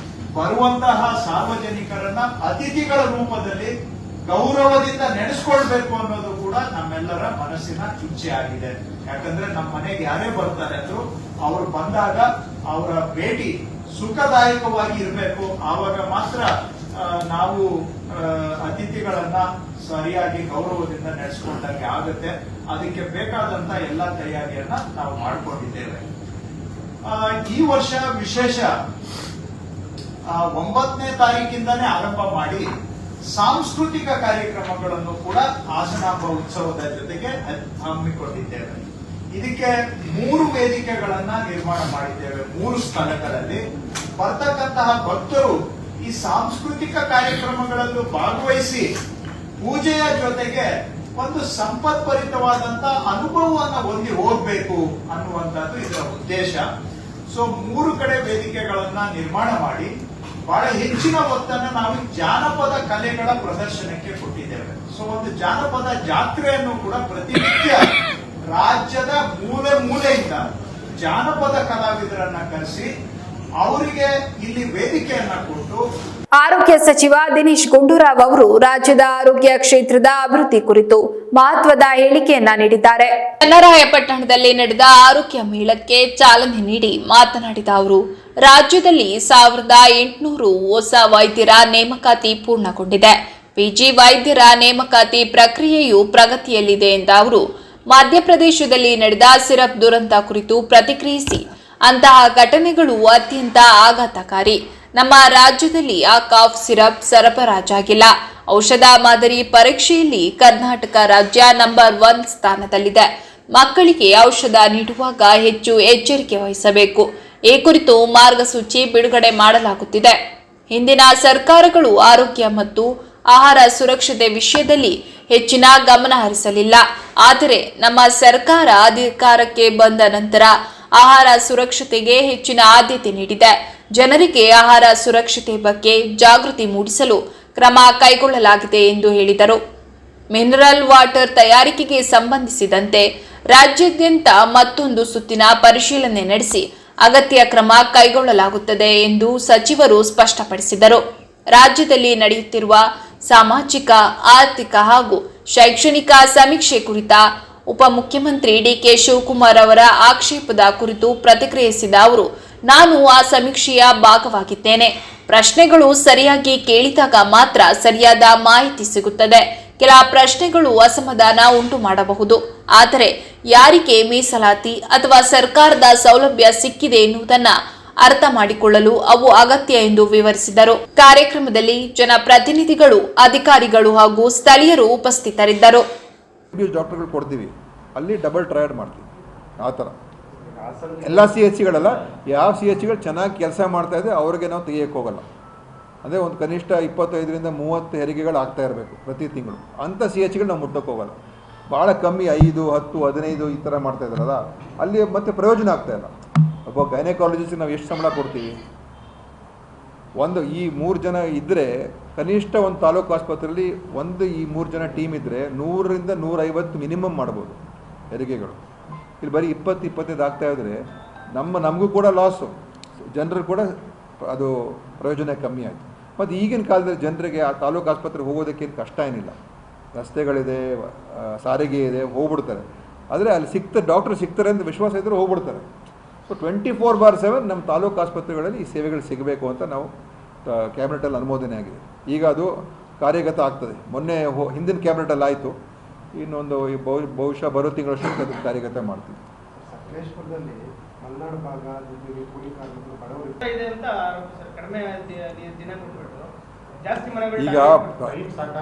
ಬರುವಂತಹ ಸಾರ್ವಜನಿಕರನ್ನ ಅತಿಥಿಗಳ ರೂಪದಲ್ಲಿ ಗೌರವದಿಂದ ನೆನೆಸ್ಕೊಳ್ಬೇಕು ಅನ್ನೋದು ಕೂಡ ನಮ್ಮೆಲ್ಲರ ಮನಸ್ಸಿನ ಇಚ್ಛೆ ಆಗಿದೆ. ಯಾಕಂದ್ರೆ ನಮ್ಮ ಮನೆಗೆ ಯಾರೇ ಬರ್ತಾರೆ ಅಂದ್ರು ಅವರು ಬಂದಾಗ ಅವರ ಭೇಟಿ ಸುಖದಾಯಕವಾಗಿ ಇರಬೇಕು. ಆವಾಗ ಮಾತ್ರ ನಾವು ಅತಿಥಿಗಳನ್ನ ಸರಿಯಾಗಿ ಗೌರವದಿಂದ ನಡೆಸ್ಕೊಂಡಂಗೆ ಆಗುತ್ತೆ. ಅದಕ್ಕೆ ಬೇಕಾದಂತ ಎಲ್ಲ ತಯಾರಿಯನ್ನ ನಾವು ಮಾಡಿಕೊಂಡಿದ್ದೇವೆ. ಈ ವರ್ಷ ವಿಶೇಷ 9ನೇ ತಾರೀಕಿಂದಾನೇ ಆರಂಭ ಮಾಡಿ ಸಾಂಸ್ಕೃತಿಕ ಕಾರ್ಯಕ್ರಮಗಳನ್ನು ಕೂಡ ಹಾಸನಾಂಬ ಉತ್ಸವದ ಜೊತೆಗೆ ಹಮ್ಮಿಕೊಂಡಿದ್ದೇವೆ. ಇದಕ್ಕೆ 3 ವೇದಿಕೆಗಳನ್ನ ನಿರ್ಮಾಣ ಮಾಡಿದ್ದೇವೆ. 3 ಸ್ಥಳಗಳಲ್ಲಿ ಬರ್ತಕ್ಕಂತಹ ಭಕ್ತರು ಈ ಸಾಂಸ್ಕೃತಿಕ ಕಾರ್ಯಕ್ರಮಗಳಲ್ಲೂ ಭಾಗವಹಿಸಿ ಪೂಜೆಯ ಜೊತೆಗೆ ಒಂದು ಸಂಪತ್ಭರಿತವಾದಂತ ಅನುಭವವನ್ನ ಹೊಂದಿ ಹೋಗ್ಬೇಕು ಅನ್ನುವಂಥದ್ದು ಇದರ ಉದ್ದೇಶ. ಸೊ 3 ಕಡೆ ವೇದಿಕೆಗಳನ್ನ ನಿರ್ಮಾಣ ಮಾಡಿ ಬಹಳ ಹೆಚ್ಚಿನ ಒತ್ತನ್ನು ನಾವು ಜಾನಪದ ಕಲೆಗಳ ಪ್ರದರ್ಶನಕ್ಕೆ ಕೊಟ್ಟಿದ್ದೇವೆ. ಸೊ ಒಂದು ಜಾನಪದ ಜಾತ್ರೆಯನ್ನು ಕೂಡ ಪ್ರತಿನಿತ್ಯ ರಾಜ್ಯದ ಮೂಲೆ ಮೂಲೆಯಿಂದ ಜಾನಪದ ಕಲಾವಿದರನ್ನ ಕರೆಸಿ ಅವರಿಗೆ ಇಲ್ಲಿ ವೇದಿಕೆಯನ್ನ ಕೊಟ್ಟು. ಆರೋಗ್ಯ ಸಚಿವ ದಿನೇಶ್ ಗುಂಡೂರಾವ್ ಅವರು ರಾಜ್ಯದ ಆರೋಗ್ಯ ಕ್ಷೇತ್ರದ ಅಭಿವೃದ್ಧಿ ಕುರಿತು ಮಹತ್ವದ ಹೇಳಿಕೆಯನ್ನ ನೀಡಿದ್ದಾರೆ. ಚನ್ನರಾಯಪಟ್ಟಣದಲ್ಲಿ ನಡೆದ ಆರೋಗ್ಯ ಮೇಳಕ್ಕೆ ಚಾಲನೆ ನೀಡಿ ಮಾತನಾಡಿದ ಅವರು, ರಾಜ್ಯದಲ್ಲಿ 1800 ಹೊಸ ವೈದ್ಯರ ನೇಮಕಾತಿ ಪೂರ್ಣಗೊಂಡಿದೆ. ಪಿಜಿ ವೈದ್ಯರ ನೇಮಕಾತಿ ಪ್ರಕ್ರಿಯೆಯು ಪ್ರಗತಿಯಲ್ಲಿದೆ ಎಂದ ಅವರು, ಮಧ್ಯಪ್ರದೇಶದಲ್ಲಿ ನಡೆದ ಸಿರಪ್ ದುರಂತ ಕುರಿತು ಪ್ರತಿಕ್ರಿಯಿಸಿ, ಅಂತಹ ಘಟನೆಗಳು ಅತ್ಯಂತ ಆಘಾತಕಾರಿ. ನಮ್ಮ ರಾಜ್ಯದಲ್ಲಿ ಆ ಕಾಫ್ ಸಿರಪ್ ಸರಬರಾಜಾಗಿಲ್ಲ. ಔಷಧ ಮಾದರಿ ಪರೀಕ್ಷೆಯಲ್ಲಿ ಕರ್ನಾಟಕ ರಾಜ್ಯ ನಂಬರ್ 1 ಸ್ಥಾನದಲ್ಲಿದೆ. ಮಕ್ಕಳಿಗೆ ಔಷಧ ನೀಡುವಾಗ ಹೆಚ್ಚು ಎಚ್ಚರಿಕೆ ವಹಿಸಬೇಕು. ಈ ಕುರಿತು ಮಾರ್ಗಸೂಚಿ ಬಿಡುಗಡೆ ಮಾಡಲಾಗುತ್ತಿದೆ. ಹಿಂದಿನ ಸರ್ಕಾರಗಳು ಆರೋಗ್ಯ ಮತ್ತು ಆಹಾರ ಸುರಕ್ಷತೆ ವಿಷಯದಲ್ಲಿ ಹೆಚ್ಚಿನ ಗಮನ ಹರಿಸಲಿಲ್ಲ. ಆದರೆ ನಮ್ಮ ಸರ್ಕಾರ ಅಧಿಕಾರಕ್ಕೆ ಬಂದ ನಂತರ ಆಹಾರ ಸುರಕ್ಷತೆಗೆ ಹೆಚ್ಚಿನ ಆದ್ಯತೆ ನೀಡಿದೆ. ಜನರಿಗೆ ಆಹಾರ ಸುರಕ್ಷತೆ ಬಗ್ಗೆ ಜಾಗೃತಿ ಮೂಡಿಸಲು ಕ್ರಮ ಕೈಗೊಳ್ಳಲಾಗಿದೆ ಎಂದು ಹೇಳಿದರು. ಮಿನರಲ್ ವಾಟರ್ ತಯಾರಿಕೆಗೆ ಸಂಬಂಧಿಸಿದಂತೆ ರಾಜ್ಯಾದ್ಯಂತ ಮತ್ತೊಂದು ಸುತ್ತಿನ ಪರಿಶೀಲನೆ ನಡೆಸಿ ಅಗತ್ಯ ಕ್ರಮ ಕೈಗೊಳ್ಳಲಾಗುತ್ತದೆ ಎಂದು ಸಚಿವರು ಸ್ಪಷ್ಟಪಡಿಸಿದರು. ರಾಜ್ಯದಲ್ಲಿ ನಡೆಯುತ್ತಿರುವ ಸಾಮಾಜಿಕ, ಆರ್ಥಿಕ ಹಾಗೂ ಶೈಕ್ಷಣಿಕ ಸಮೀಕ್ಷೆ ಕುರಿತ ಉಪಮುಖ್ಯಮಂತ್ರಿ ಡಿಕೆ ಶಿವಕುಮಾರ್ ಅವರ ಆಕ್ಷೇಪದ ಕುರಿತು ಪ್ರತಿಕ್ರಿಯಿಸಿದ ಅವರು, ನಾನು ಆ ಸಮೀಕ್ಷೆಯ ಭಾಗವಾಗಿದ್ದೇನೆ. ಪ್ರಶ್ನೆಗಳು ಸರಿಯಾಗಿ ಕೇಳಿದಾಗ ಮಾತ್ರ ಸರಿಯಾದ ಮಾಹಿತಿ ಸಿಗುತ್ತದೆ. ಕೆಲ ಪ್ರಶ್ನೆಗಳು ಅಸಮಾಧಾನ ಉಂಟು ಮಾಡಬಹುದು, ಆದರೆ ಯಾರಿಗೆ ಮೀಸಲಾತಿ ಅಥವಾ ಸರ್ಕಾರದ ಸೌಲಭ್ಯ ಸಿಕ್ಕಿದೆ ಎನ್ನುವುದನ್ನು ಅರ್ಥ ಮಾಡಿಕೊಳ್ಳಲು ಅವು ಅಗತ್ಯ ಎಂದು ವಿವರಿಸಿದರು. ಕಾರ್ಯಕ್ರಮದಲ್ಲಿ ಜನಪ್ರತಿನಿಧಿಗಳು, ಅಧಿಕಾರಿಗಳು ಹಾಗೂ ಸ್ಥಳೀಯರು ಉಪಸ್ಥಿತರಿದ್ದರು. ಡಾಕ್ಟರ್ಗಳು ಕೊಡ್ತೀವಿ, ಅಲ್ಲಿ ಡಬಲ್ ಟ್ರಯಡ್ ಮಾಡ್ತೀವಿ. ಆ ಥರ ಎಲ್ಲ CHCಗಳಲ್ಲ, ಯಾವ CHCಗಳು ಚೆನ್ನಾಗಿ ಕೆಲಸ ಮಾಡ್ತಾ ಇದೆ ಅವ್ರಿಗೆ ನಾವು ತೆಗಿಯೋಕ್ಕೆ ಹೋಗಲ್ಲ. ಅದೇ ಒಂದು ಕನಿಷ್ಠ 25ರಿಂದ 30 ಹೆರಿಗೆಗಳು ಆಗ್ತಾ ಇರಬೇಕು ಪ್ರತಿ ತಿಂಗಳು. ಅಂಥ CHCಗಳು ನಾವು ಮುಟ್ಟಕ್ಕೆ ಹೋಗಲ್ಲ. ಭಾಳ ಕಮ್ಮಿ 5, 10, 15 ಈ ಥರ ಮಾಡ್ತಾ ಇದ್ದಾರಲ್ಲ, ಅಲ್ಲಿ ಮತ್ತೆ ಪ್ರಯೋಜನ ಆಗ್ತಾ ಇಲ್ಲ. ಒಬ್ಬ ಗೈನಕಾಲಜಿಸ್ಟ್ಗೆ ನಾವು ಎಷ್ಟು ಸಂಬಳ ಕೊಡ್ತೀವಿ? ಈ 3 ಜನ ಇದ್ದರೆ ಕನಿಷ್ಠ ಒಂದು ತಾಲೂಕು ಆಸ್ಪತ್ರೆಯಲ್ಲಿ ಈ 3 ಜನ ಟೀಮ್ ಇದ್ದರೆ 100ರಿಂದ 150 ಮಿನಿಮಮ್ ಮಾಡ್ಬೋದು ಹೆರಿಗೆಗಳು. ಇಲ್ಲಿ ಬರೀ 20-25 ಆಗ್ತಾ ಇದ್ದರೆ ನಮಗೂ ಕೂಡ ಲಾಸು, ಜನರು ಕೂಡ ಅದು ಪ್ರಯೋಜನ ಕಮ್ಮಿ ಆಯಿತು. ಮತ್ತು ಈಗಿನ ಕಾಲದಲ್ಲಿ ಜನರಿಗೆ ಆ ತಾಲೂಕು ಆಸ್ಪತ್ರೆಗೆ ಹೋಗೋದಕ್ಕೇನು ಕಷ್ಟ ಏನಿಲ್ಲ. ರಸ್ತೆಗಳಿದೆ, ಸಾರಿಗೆ ಇದೆ, ಹೋಗ್ಬಿಡ್ತಾರೆ. ಆದರೆ ಅಲ್ಲಿ ಡಾಕ್ಟರ್ ಸಿಗ್ತಾರೆ ಅಂತ ವಿಶ್ವಾಸ ಇದ್ದರೆ ಹೋಗ್ಬಿಡ್ತಾರೆ. ಸೊ 24/7 ನಮ್ಮ ತಾಲೂಕು ಆಸ್ಪತ್ರೆಗಳಲ್ಲಿ ಈ ಸೇವೆಗಳು ಸಿಗಬೇಕು ಅಂತ ನಾವು ಕ್ಯಾಬಿನೆಟಲ್ಲಿ ಅನುಮೋದನೆ ಆಗಿದೆ. ಈಗ ಅದು ಕಾರ್ಯಗತ ಆಗ್ತದೆ. ಮೊನ್ನೆ ಹಿಂದಿನ ಕ್ಯಾಬಿನೆಟಲ್ಲಿ ಆಯಿತು, ಇನ್ನೊಂದು ಬಹುಶಃ ಬರೋ ತಿಂಗಳಷ್ಟು ಅದಕ್ಕೆ ಕಾರ್ಯಗತ ಮಾಡ್ತೀವಿ. ಸಕಲೇಶ್ಪುರದಲ್ಲಿ ಮಲೆನಾಡು ಭಾಗ ಜೊತೆಗೆ ಕೂಲಿ ಕಾರ್ಮಿಕರು ಬಡವರು ಇದೆ ಅಂತ ಕಡಿಮೆ ದಿನ ಕೊಟ್ಬಿಟ್ಟು ಜಾಸ್ತಿ ಮನೆಗಳು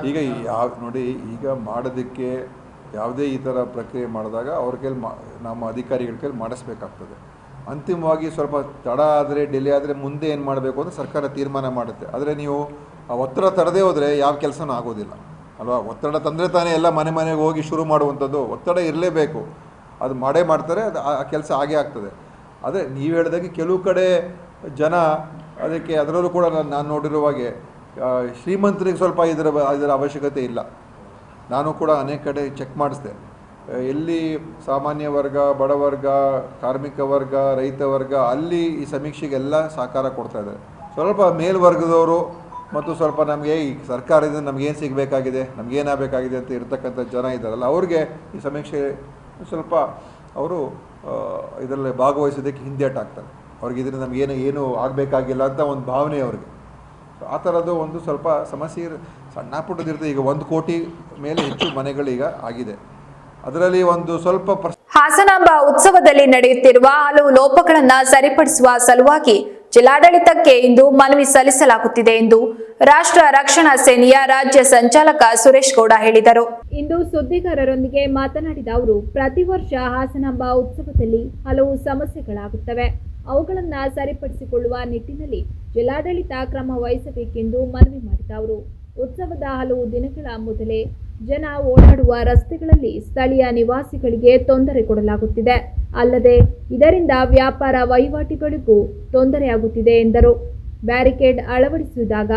ಈಗ ನೋಡಿ, ಈಗ ಮಾಡೋದಕ್ಕೆ ಯಾವುದೇ ಈ ಥರ ಪ್ರಕ್ರಿಯೆ ಮಾಡಿದಾಗ ಅವ್ರ ಕೈಲಿ ನಮ್ಮ ಅಧಿಕಾರಿಗಳ ಕೈಲಿ ಮಾಡಿಸ್ಬೇಕಾಗ್ತದೆ. ಅಂತಿಮವಾಗಿ ಸ್ವಲ್ಪ ತಡ ಆದರೆ ಡಿಲೇ ಆದರೆ ಮುಂದೆ ಏನು ಮಾಡಬೇಕು ಅಂತ ಸರ್ಕಾರ ತೀರ್ಮಾನ ಮಾಡುತ್ತೆ. ಆದರೆ ನೀವು ಆ ಒತ್ತಡ ತರದೇ ಹೋದರೆ ಯಾವ ಕೆಲಸನೂ ಆಗೋದಿಲ್ಲ ಅಲ್ವಾ. ಒತ್ತಡ ತಂದರೆ ತಾನೇ ಎಲ್ಲ ಮನೆಗೆ ಹೋಗಿ ಶುರು ಮಾಡುವಂಥದ್ದು. ಒತ್ತಡ ಇರಲೇಬೇಕು, ಅದು ಮಾಡೇ ಮಾಡ್ತಾರೆ, ಅದು ಆ ಕೆಲಸ ಆಗೇ ಆಗ್ತದೆ. ಅದೇ ನೀವು ಹೇಳಿದಾಗೆ ಕೆಲವು ಕಡೆ ಜನ ಅದಕ್ಕೆ, ಅದರಲ್ಲೂ ಕೂಡ ನಾನು ನೋಡಿರುವಾಗೆ ಶ್ರೀಮಂತರಿಗೆ ಸ್ವಲ್ಪ ಇದರ ಅವಶ್ಯಕತೆ ಇಲ್ಲ. ನಾನು ಕೂಡ ಅನೇಕ ಕಡೆ ಚೆಕ್ ಮಾಡಿಸಿದೆ. ಎಲ್ಲಿ ಸಾಮಾನ್ಯ ವರ್ಗ, ಬಡವರ್ಗ, ಕಾರ್ಮಿಕ ವರ್ಗ, ರೈತ ವರ್ಗ, ಅಲ್ಲಿ ಈ ಸಮೀಕ್ಷೆಗೆಲ್ಲ ಸಹಕಾರ ಕೊಡ್ತಾ ಇದ್ದಾರೆ. ಸ್ವಲ್ಪ ಮೇಲ್ವರ್ಗದವರು ಮತ್ತು ಸ್ವಲ್ಪ ನಮಗೆ ಈ ಸರ್ಕಾರದಿಂದ ನಮಗೇನು ಸಿಗಬೇಕಾಗಿದೆ, ನಮಗೇನಾಗಬೇಕಾಗಿದೆ ಅಂತ ಇರ್ತಕ್ಕಂಥ ಜನ ಇದ್ದಾರಲ್ಲ, ಅವ್ರಿಗೆ ಈ ಸಮೀಕ್ಷೆ ಸ್ವಲ್ಪ ಅವರು ಇದರಲ್ಲಿ ಭಾಗವಹಿಸೋದಕ್ಕೆ ಹಿಂದೇಟಾಗ್ತಾರೆ. ಅವ್ರಿಗೆ ಇದರಿಂದ ನಮಗೇನು ಆಗಬೇಕಾಗಿಲ್ಲ ಅಂತ ಒಂದು ಭಾವನೆ ಅವ್ರಿಗೆ. ಆ ಥರದ್ದು ಒಂದು ಸ್ವಲ್ಪ ಸಮಸ್ಯೆ ಸಣ್ಣ ಪುಟ್ಟದಿರ್ತದೆ. ಈಗ 1 ಕೋಟಿ ಮೇಲೆ ಹೆಚ್ಚು ಮನೆಗಳೀಗ ಆಗಿದೆ. ಅದರಲ್ಲಿ ಒಂದು ಸ್ವಲ್ಪ ಹಾಸನಾಂಬ ಉತ್ಸವದಲ್ಲಿ ನಡೆಯುತ್ತಿರುವ ಹಲವು ಲೋಪಗಳನ್ನು ಸರಿಪಡಿಸುವ ಸಲುವಾಗಿ ಜಿಲ್ಲಾಡಳಿತಕ್ಕೆ ಇಂದು ಮನವಿ ಸಲ್ಲಿಸಲಾಗುತ್ತಿದೆ ಎಂದು ರಾಷ್ಟ್ರ ರಕ್ಷಣಾ ಸೇನೆಯ ರಾಜ್ಯ ಸಂಚಾಲಕ ಸುರೇಶ್ ಗೌಡ ಹೇಳಿದರು. ಇಂದು ಸುದ್ದಿಗಾರರೊಂದಿಗೆ ಮಾತನಾಡಿದ ಅವರು, ಪ್ರತಿ ವರ್ಷ ಹಾಸನಾಂಬ ಉತ್ಸವದಲ್ಲಿ ಹಲವು ಸಮಸ್ಯೆಗಳಾಗುತ್ತವೆ. ಅವುಗಳನ್ನು ಸರಿಪಡಿಸಿಕೊಳ್ಳುವ ನಿಟ್ಟಿನಲ್ಲಿ ಜಿಲ್ಲಾಡಳಿತ ಕ್ರಮ ವಹಿಸಬೇಕೆಂದು ಮನವಿ ಮಾಡಿದ ಅವರು, ಉತ್ಸವದ ಹಲವು ದಿನಗಳ ಮೊದಲೇ ಜನ ಓಡಾಡುವ ರಸ್ತೆಗಳಲ್ಲಿ ಸ್ಥಳೀಯ ನಿವಾಸಿಗಳಿಗೆ ತೊಂದರೆ ಕೊಡಲಾಗುತ್ತಿದೆ. ಅಲ್ಲದೆ ಇದರಿಂದ ವ್ಯಾಪಾರ ವಹಿವಾಟುಗಳಿಗೂ ತೊಂದರೆಯಾಗುತ್ತಿದೆ ಎಂದರು. ಬ್ಯಾರಿಕೇಡ್ ಅಳವಡಿಸಿದಾಗ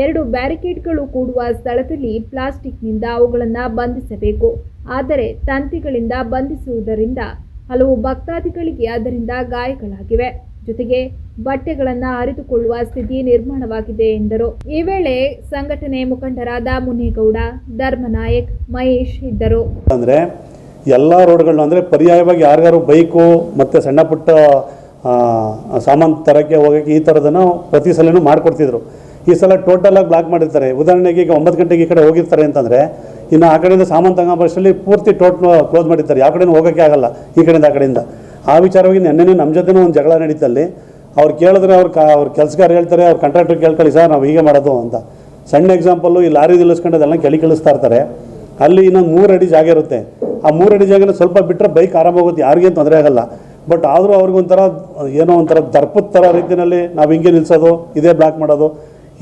2 ಬ್ಯಾರಿಕೇಡ್ಗಳು ಕೂಡುವ ಸ್ಥಳದಲ್ಲಿ ಪ್ಲಾಸ್ಟಿಕ್ನಿಂದ ಅವುಗಳನ್ನು ಬಂಧಿಸಬೇಕು. ಆದರೆ ತಂತಿಗಳಿಂದ ಬಂಧಿಸುವುದರಿಂದ ಹಲವು ಭಕ್ತಾದಿಗಳಿಗೆ ಅದರಿಂದ ಗಾಯಗಳಾಗಿವೆ. ಜೊತೆಗೆ ಬಟ್ಟೆಗಳನ್ನು ಹರಿದುಕೊಳ್ಳುವ ಸ್ಥಿತಿ ನಿರ್ಮಾಣವಾಗಿದೆ ಎಂದರು. ಈ ವೇಳೆ ಸಂಘಟನೆ ಮುಖಂಡರಾದ ಮುನೇಗೌಡ, ಧರ್ಮನಾಯಕ್, ಮಹೇಶ್ ಇದ್ದರು. ಅಂದರೆ ಎಲ್ಲ ರೋಡ್ಗಳನ್ನ ಅಂದರೆ ಪರ್ಯಾಯವಾಗಿ ಯಾರ್ಯಾರು ಬೈಕು ಮತ್ತು ಸಣ್ಣ ಪುಟ್ಟ ಸಾಮಾನು ತರಕ್ಕೆ ಹೋಗೋಕ್ಕೆ ಈ ಥರದನ್ನು ಪ್ರತಿ ಸಲನೂ ಮಾಡಿಕೊಡ್ತಿದ್ರು. ಈ ಸಲ ಟೋಟಲಾಗಿ ಬ್ಲಾಕ್ ಮಾಡಿರ್ತಾರೆ. ಉದಾಹರಣೆಗೆ ಈಗ 9 ಗಂಟೆಗೆ ಈ ಕಡೆ ಹೋಗಿರ್ತಾರೆ ಅಂತಂದರೆ ಇನ್ನು ಆ ಕಡೆಯಿಂದ ಸಾಮಾನು ತಗೊಂಬಷ್ಟರಲ್ಲಿ ಪೂರ್ತಿ ಕ್ಲೋಸ್ ಮಾಡಿರ್ತಾರೆ. ಯಾವ ಕಡೆಯೂ ಹೋಗೋಕ್ಕೆ ಆಗಲ್ಲ, ಈ ಕಡೆಯಿಂದ ಆ ಕಡೆಯಿಂದ. ಆ ವಿಚಾರವಾಗಿ ನೆನ್ನೆ ನಮ್ಮ ಜೊತೆನೂ ಒಂದು ಜಗಳ ನಡೀತಲ್ಲಿ. ಅವ್ರು ಕೇಳಿದ್ರೆ ಅವ್ರ ಕೆಲಸಗಾರ ಹೇಳ್ತಾರೆ, ಅವ್ರ ಕಾಂಟ್ರಾಕ್ಟರ್ ಕೇಳ್ಕೊಳ್ಳಿ ಸರ್ ನಾವು ಹೀಗೆ ಮಾಡೋದು ಅಂತ. ಸಣ್ಣ ಎಕ್ಸಾಂಪಲ್ಲು, ಈ ಲಾರಿ ನಿಲ್ಲಿಸ್ಕೊಂಡು ಅದೆಲ್ಲ ಕಳಿಸ್ತಾ ಇರ್ತಾರೆ. ಅಲ್ಲಿ ಇನ್ನೊಂದು 3 ಅಡಿ ಜಾಗ ಇರುತ್ತೆ. ಆ 3 ಅಡಿ ಜಾಗನ ಸ್ವಲ್ಪ ಬಿಟ್ಟರೆ ಬೈಕ್ ಆರಾಮಾಗುತ್ತೆ, ಯಾರಿಗೇನು ತೊಂದರೆ ಆಗಲ್ಲ. ಬಟ್ ಆದರೂ ಅವ್ರಿಗೊಂಥರ ಏನೋ ಒಂಥರ ದರ್ಪದ ಥರ ರೀತಿಯಲ್ಲಿ ನಾವು ಹಿಂಗೆ ನಿಲ್ಲಿಸೋದು, ಇದೇ ಬ್ಲಾಕ್ ಮಾಡೋದು,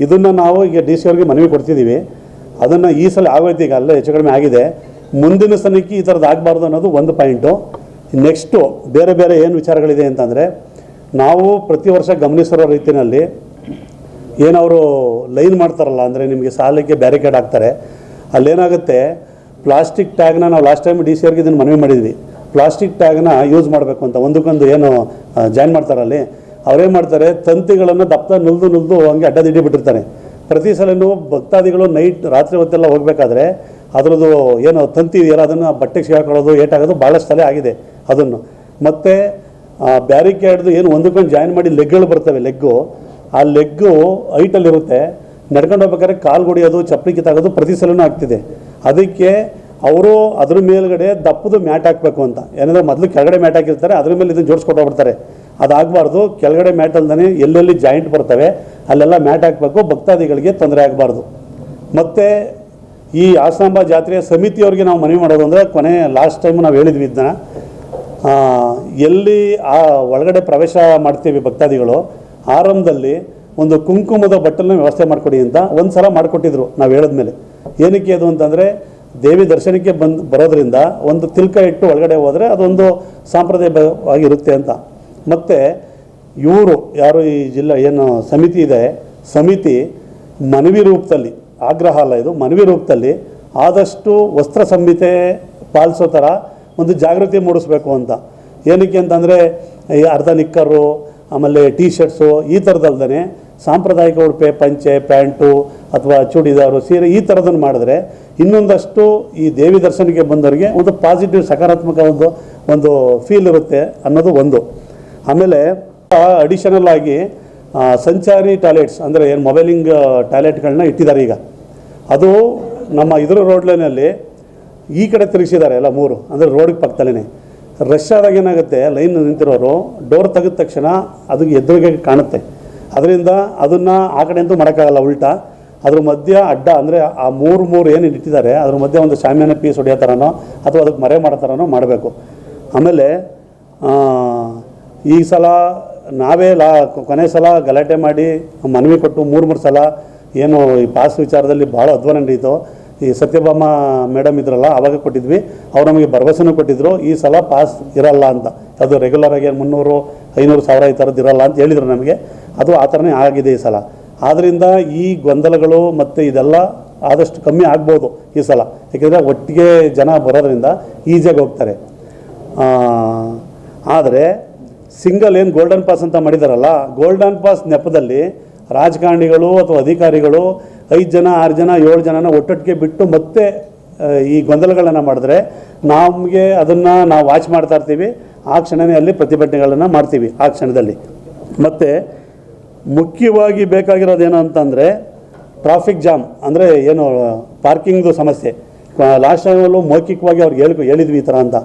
ಇದನ್ನು ನಾವು ಈಗ DC ಅವ್ರಿಗೆ ಮನವಿ ಕೊಡ್ತಿದ್ದೀವಿ. ಅದನ್ನು ಈ ಸಲ ಆಗೋಯ್ತು, ಈಗ ಅಲ್ಲೇ ಹೆಚ್ಚು ಕಡಿಮೆ ಆಗಿದೆ. ಮುಂದಿನ ಸಲಕ್ಕೆ ಈ ಥರದ್ದು ಆಗಬಾರ್ದು ಅನ್ನೋದು ಒಂದು ಪಾಯಿಂಟು. ನೆಕ್ಸ್ಟು ಬೇರೆ ಏನು ವಿಚಾರಗಳಿದೆ ಅಂತಂದರೆ, ನಾವು ಪ್ರತಿ ವರ್ಷ ಗಮನಿಸಿರೋ ರೀತಿಯಲ್ಲಿ ಏನವರು ಲೈನ್ ಮಾಡ್ತಾರಲ್ಲ, ಅಂದರೆ ನಿಮಗೆ ಸಾಲಕ್ಕೆ ಬ್ಯಾರಿಕೇಡ್ ಹಾಕ್ತಾರೆ. ಅಲ್ಲೇನಾಗುತ್ತೆ, ಪ್ಲಾಸ್ಟಿಕ್ ಟ್ಯಾಗ್ನ ನಾವು ಲಾಸ್ಟ್ ಟೈಮ್ DC ಅವ್ರಿಗೆ ಇದನ್ನು ಮನವಿ ಮಾಡಿದ್ವಿ. ಪ್ಲಾಸ್ಟಿಕ್ ಟ್ಯಾಗ್ನ ಯೂಸ್ ಮಾಡಬೇಕು ಅಂತ ಒಂದಕ್ಕೊಂದು ಏನು ಜಾಯಿನ್ ಮಾಡ್ತಾರಲ್ಲಿ, ಅವರೇನು ಮಾಡ್ತಾರೆ, ತಂತಿಗಳನ್ನು ದಪ್ಪ ನುಲ್ದು ಹಂಗೆ ಅಡ್ಡದಿಡ್ಡಿ ಬಿಟ್ಟಿರ್ತಾರೆ. ಪ್ರತಿ ಸಲನೂ ಭಕ್ತಾದಿಗಳು ರಾತ್ರಿ ಹೊತ್ತೆಲ್ಲ ಹೋಗಬೇಕಾದ್ರೆ ಅದರದ್ದು ಏನು ತಂತಿ ಇದೆಯಲ್ಲ ಅದನ್ನು ಬಟ್ಟೆಗೆ ಸಿಗಾಕೊಳ್ಳೋದು, ಏಟಾಗೋದು ಭಾಳಷ್ಟು ಸಲ ಆಗಿದೆ ಅದನ್ನು. ಮತ್ತು ಬ್ಯಾರಿಕೇಡ್ದು ಏನು ಒಂದಕ್ಕೊಂದು ಜಾಯಿನ್ ಮಾಡಿ ಲೆಗ್ಗಳು ಬರ್ತವೆ, ಆ ಲೆಗ್ಗು ಹೈಟಲ್ಲಿರುತ್ತೆ. ನಡ್ಕೊಂಡು ಹೋಗ್ಬೇಕಾದ್ರೆ ಕಾಲು ಹೊಡಿಯೋದು, ಚಪ್ಪಲಿ ಕಿತ್ತಾಗೋದು ಪ್ರತಿ ಸಲನೂ ಆಗ್ತಿದೆ. ಅದಕ್ಕೆ ಅವರು ಅದ್ರ ಮೇಲ್ಗಡೆ ದಪ್ಪದು ಮ್ಯಾಟ್ ಹಾಕಬೇಕು ಅಂತ. ಏನಂದರೆ ಮೊದಲು ಕೆಳಗಡೆ ಮ್ಯಾಟ್ ಹಾಕಿರ್ತಾರೆ, ಅದ್ರ ಮೇಲೆ ಇದನ್ನು ಜೋಡಿಸ್ಕೊಟ್ಟು ಹೋಗ್ಬಿಡ್ತಾರೆ. ಅದಾಗಬಾರ್ದು. ಕೆಳಗಡೆ ಮ್ಯಾಟ್ ಅಲ್ಲದೇ ಎಲ್ಲೆಲ್ಲಿ ಜಾಯಿಂಟ್ ಬರ್ತವೆ ಅಲ್ಲೆಲ್ಲ ಮ್ಯಾಟ್ ಹಾಕಬೇಕು, ಭಕ್ತಾದಿಗಳಿಗೆ ತೊಂದರೆ ಆಗಬಾರ್ದು. ಮತ್ತು ಈ ಹಾಸನಾಂಬ ಜಾತ್ರೆಯ ಸಮಿತಿಯವ್ರಿಗೆ ನಾವು ಮನವಿ ಮಾಡೋದು ಅಂದರೆ, ಲಾಸ್ಟ್ ಟೈಮು ನಾವು ಹೇಳಿದ್ವಿ ಇದನ್ನ, ಎಲ್ಲಿ ಆ ಒಳಗಡೆ ಪ್ರವೇಶ ಮಾಡ್ತೀವಿ ಭಕ್ತಾದಿಗಳು, ಆರಂಭದಲ್ಲಿ ಒಂದು ಕುಂಕುಮದ ಬಟ್ಟಲನ್ನ ವ್ಯವಸ್ಥೆ ಮಾಡಿಕೊಡಿ ಅಂತ ಒಂದು ಸಲ ಮಾಡಿಕೊಟ್ಟಿದ್ರು ನಾವು ಹೇಳಿದ್ಮೇಲೆ. ಏನಕ್ಕೆ ಅದು ಅಂತಂದರೆ, ದೇವಿ ದರ್ಶನಕ್ಕೆ ಬರೋದ್ರಿಂದ ಒಂದು ತಿಲ್ಕ ಇಟ್ಟು ಒಳಗಡೆ ಹೋದರೆ ಅದೊಂದು ಸಾಂಪ್ರದಾಯಿಕವಾಗಿರುತ್ತೆ ಅಂತ. ಮತ್ತು ಇವರು ಯಾರು ಈ ಜಿಲ್ಲಾ ಏನು ಸಮಿತಿ ಇದೆ, ಸಮಿತಿ ಮನವಿ ರೂಪದಲ್ಲಿ, ಆಗ್ರಹ ಅಲ್ಲ ಇದು, ಮನವಿ ರೂಪದಲ್ಲಿ ಆದಷ್ಟು ವಸ್ತ್ರ ಸಂಹಿತೆ ಪಾಲಿಸೋ ಥರ ಒಂದು ಜಾಗೃತಿ ಮೂಡಿಸ್ಬೇಕು ಅಂತ. ಏನಕ್ಕೆ ಅಂತಂದರೆ, ಈ ಅರ್ಧ ನಿಕ್ಕರು, ಆಮೇಲೆ ಟೀ-ಶರ್ಟ್ಸು ಈ ಥರದಲ್ದೇ ಸಾಂಪ್ರದಾಯಿಕ ಉಡುಪೆ, ಪಂಚೆ, ಪ್ಯಾಂಟು ಅಥವಾ ಚೂಡಿದಾರು, ಸೀರೆ ಈ ಥರದನ್ನು ಮಾಡಿದ್ರೆ ಇನ್ನೊಂದಷ್ಟು ಈ ದೇವಿ ದರ್ಶನಕ್ಕೆ ಬಂದವರಿಗೆ ಒಂದು ಪಾಸಿಟಿವ್, ಸಕಾರಾತ್ಮಕ ಒಂದು ಫೀಲ್ ಇರುತ್ತೆ ಅನ್ನೋದು ಒಂದು. ಆಮೇಲೆ ಅಡಿಷನಲ್ ಆಗಿ ಸಂಚಾರಿ ಟಾಯ್ಲೆಟ್ಸ್ ಅಂದರೆ ಏನು ಮೊಬೈಲಿಂಗ್ ಟಾಯ್ಲೆಟ್ಗಳನ್ನ ಇಟ್ಟಿದ್ದಾರೆ ಈಗ. ಅದು ನಮ್ಮ ಇದ್ರ ರೋಡ್ ಲೈನಲ್ಲಿ ಈ ಕಡೆ ತಿರುಗಿಸಿದ್ದಾರೆ ಎಲ್ಲ 3, ಅಂದರೆ ರೋಡಿಗೆ ಪಕ್ಕದಲ್ಲೇ. ರಶ್ ಆದಾಗ ಏನಾಗುತ್ತೆ, ಲೈನ್ ನಿಂತಿರೋರು ಡೋರ್ ತೆಗೆದ ತಕ್ಷಣ ಅದು ಎದುರಿಗೆ ಕಾಣುತ್ತೆ. ಅದರಿಂದ ಅದನ್ನು ಆ ಕಡೆ ಅಂತೂ ಮಾಡೋಕ್ಕಾಗಲ್ಲ, ಉಲ್ಟಾ ಅದ್ರ ಮಧ್ಯ ಅಡ್ಡ, ಅಂದರೆ ಆ 3 ಏನು ಇಟ್ಟಿದ್ದಾರೆ ಅದ್ರ ಮಧ್ಯೆ ಒಂದು ಶಾಮಿಯಾನ ಪೀಸ್ ಹೊಡೆಯೋ ಥರನೋ ಅಥವಾ ಅದಕ್ಕೆ ಮರೆ ಮಾಡೋ ಥರನೋ ಮಾಡಬೇಕು. ಆಮೇಲೆ ಈ ಸಲ ನಾವೇ ಕೊನೆ ಸಲ ಗಲಾಟೆ ಮಾಡಿ ಮನವಿ ಕೊಟ್ಟು 3 ಸಲ ಏನು ಈ ಪಾಸ್ ವಿಚಾರದಲ್ಲಿ ಭಾಳ ಅಧ್ವಾನ ನಡೀತು. ಈ ಸತ್ಯಭಾಮ ಮೇಡಮ್ ಇದ್ರಲ್ಲ, ಆವಾಗ ಕೊಟ್ಟಿದ್ವಿ, ಅವ್ರು ನಮಗೆ ಭರವಸೆನೂ ಕೊಟ್ಟಿದ್ದರು ಈ ಸಲ ಪಾಸ್ ಇರಲ್ಲ ಅಂತ. ಅದು ರೆಗ್ಯುಲರಾಗಿ 300, 500, 1000 ಈ ಥರದ್ದು ಇರಲ್ಲ ಅಂತ ಹೇಳಿದರು ನಮಗೆ. ಅದು ಆ ಥರನೇ ಆಗಿದೆ ಈ ಸಲ. ಆದ್ದರಿಂದ ಈ ಗೊಂದಲಗಳು ಮತ್ತು ಇದೆಲ್ಲ ಆದಷ್ಟು ಕಮ್ಮಿ ಆಗ್ಬೋದು ಈ ಸಲ, ಏಕೆಂದರೆ ಒಟ್ಟಿಗೆ ಜನ ಬರೋದ್ರಿಂದ ಈಸಿಯಾಗಿ ಹೋಗ್ತಾರೆ. ಆದರೆ ಸಿಂಗಲ್ ಏನು ಗೋಲ್ಡನ್ ಪಾಸ್ ಅಂತ ಮಾಡಿದಾರಲ್ಲ, ಗೋಲ್ಡನ್ ಪಾಸ್ ನೆಪದಲ್ಲಿ ರಾಜಕಾರಣಿಗಳು ಅಥವಾ ಅಧಿಕಾರಿಗಳು 5 ಜನ 6 ಜನ 7 ಜನನ ಒಟ್ಟೊಟ್ಟಿಗೆ ಬಿಟ್ಟು ಮತ್ತೆ ಈ ಗೊಂದಲಗಳನ್ನು ಮಾಡಿದ್ರೆ ನಮಗೆ ಅದನ್ನು ನಾವು ವಾಚ್ ಮಾಡ್ತಾ ಇರ್ತೀವಿ. ಆ ಕ್ಷಣವೇ ಅಲ್ಲಿ ಪ್ರತಿಭಟನೆಗಳನ್ನು ಮಾಡ್ತೀವಿ ಆ ಕ್ಷಣದಲ್ಲಿ. ಮತ್ತು ಮುಖ್ಯವಾಗಿ ಬೇಕಾಗಿರೋದೇನು ಅಂತಂದರೆ ಟ್ರಾಫಿಕ್ ಜಾಮ್, ಅಂದರೆ ಏನು ಪಾರ್ಕಿಂಗ್ದು ಸಮಸ್ಯೆ. ಲಾಸ್ಟ್ ಟೈಮಲ್ಲೂ ಮೌಖಿಕವಾಗಿ ಅವ್ರಿಗೆ ಹೇಳಿದ್ವಿ ಈ ಥರ ಅಂತ.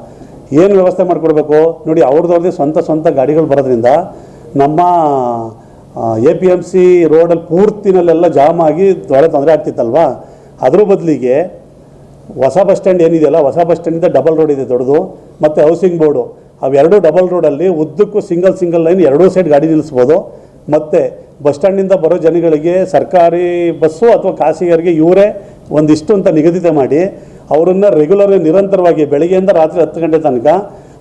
ಏನು ವ್ಯವಸ್ಥೆ ಮಾಡಿಕೊಡ್ಬೇಕು ನೋಡಿ, ಅವ್ರದ್ದೇ ಸ್ವಂತ ಗಾಡಿಗಳು ಬರೋದ್ರಿಂದ ನಮ್ಮ APMC ರೋಡಲ್ಲಿ ಪೂರ್ತಿನಲ್ಲೆಲ್ಲ ಜಾಮ್ ಆಗಿ ದೊಡ್ಡ ತೊಂದರೆ ಆಗ್ತಿತ್ತಲ್ವ. ಅದ್ರ ಬದಲಿಗೆ ಹೊಸ ಬಸ್ ಸ್ಟ್ಯಾಂಡ್ ಏನಿದೆಯಲ್ಲ, ಹೊಸ ಬಸ್ ಸ್ಟ್ಯಾಂಡಿಂದ ಡಬಲ್ ರೋಡ್ ಇದೆ ದೊಡ್ಡದು, ಮತ್ತು ಹೌಸಿಂಗ್ ಬೋರ್ಡು, ಅವೆರಡೂ ಡಬಲ್ ರೋಡಲ್ಲಿ ಉದ್ದಕ್ಕೂ ಸಿಂಗಲ್ ಲೈನ್ 2 ಸೈಡ್ ಗಾಡಿ ನಿಲ್ಲಿಸ್ಬೋದು. ಮತ್ತು ಬಸ್ ಸ್ಟ್ಯಾಂಡಿಂದ ಬರೋ ಜನಗಳಿಗೆ ಸರ್ಕಾರಿ ಬಸ್ಸು ಅಥವಾ ಖಾಸಗಿಯರಿಗೆ ಇವರೇ ಒಂದಿಷ್ಟು ಅಂತ ನಿಗದಿತ ಮಾಡಿ ಅವರನ್ನು ರೆಗ್ಯುಲರ್ ನಿರಂತರವಾಗಿ ಬೆಳಗ್ಗೆಯಿಂದ ರಾತ್ರಿ 10 ಗಂಟೆ ತನಕ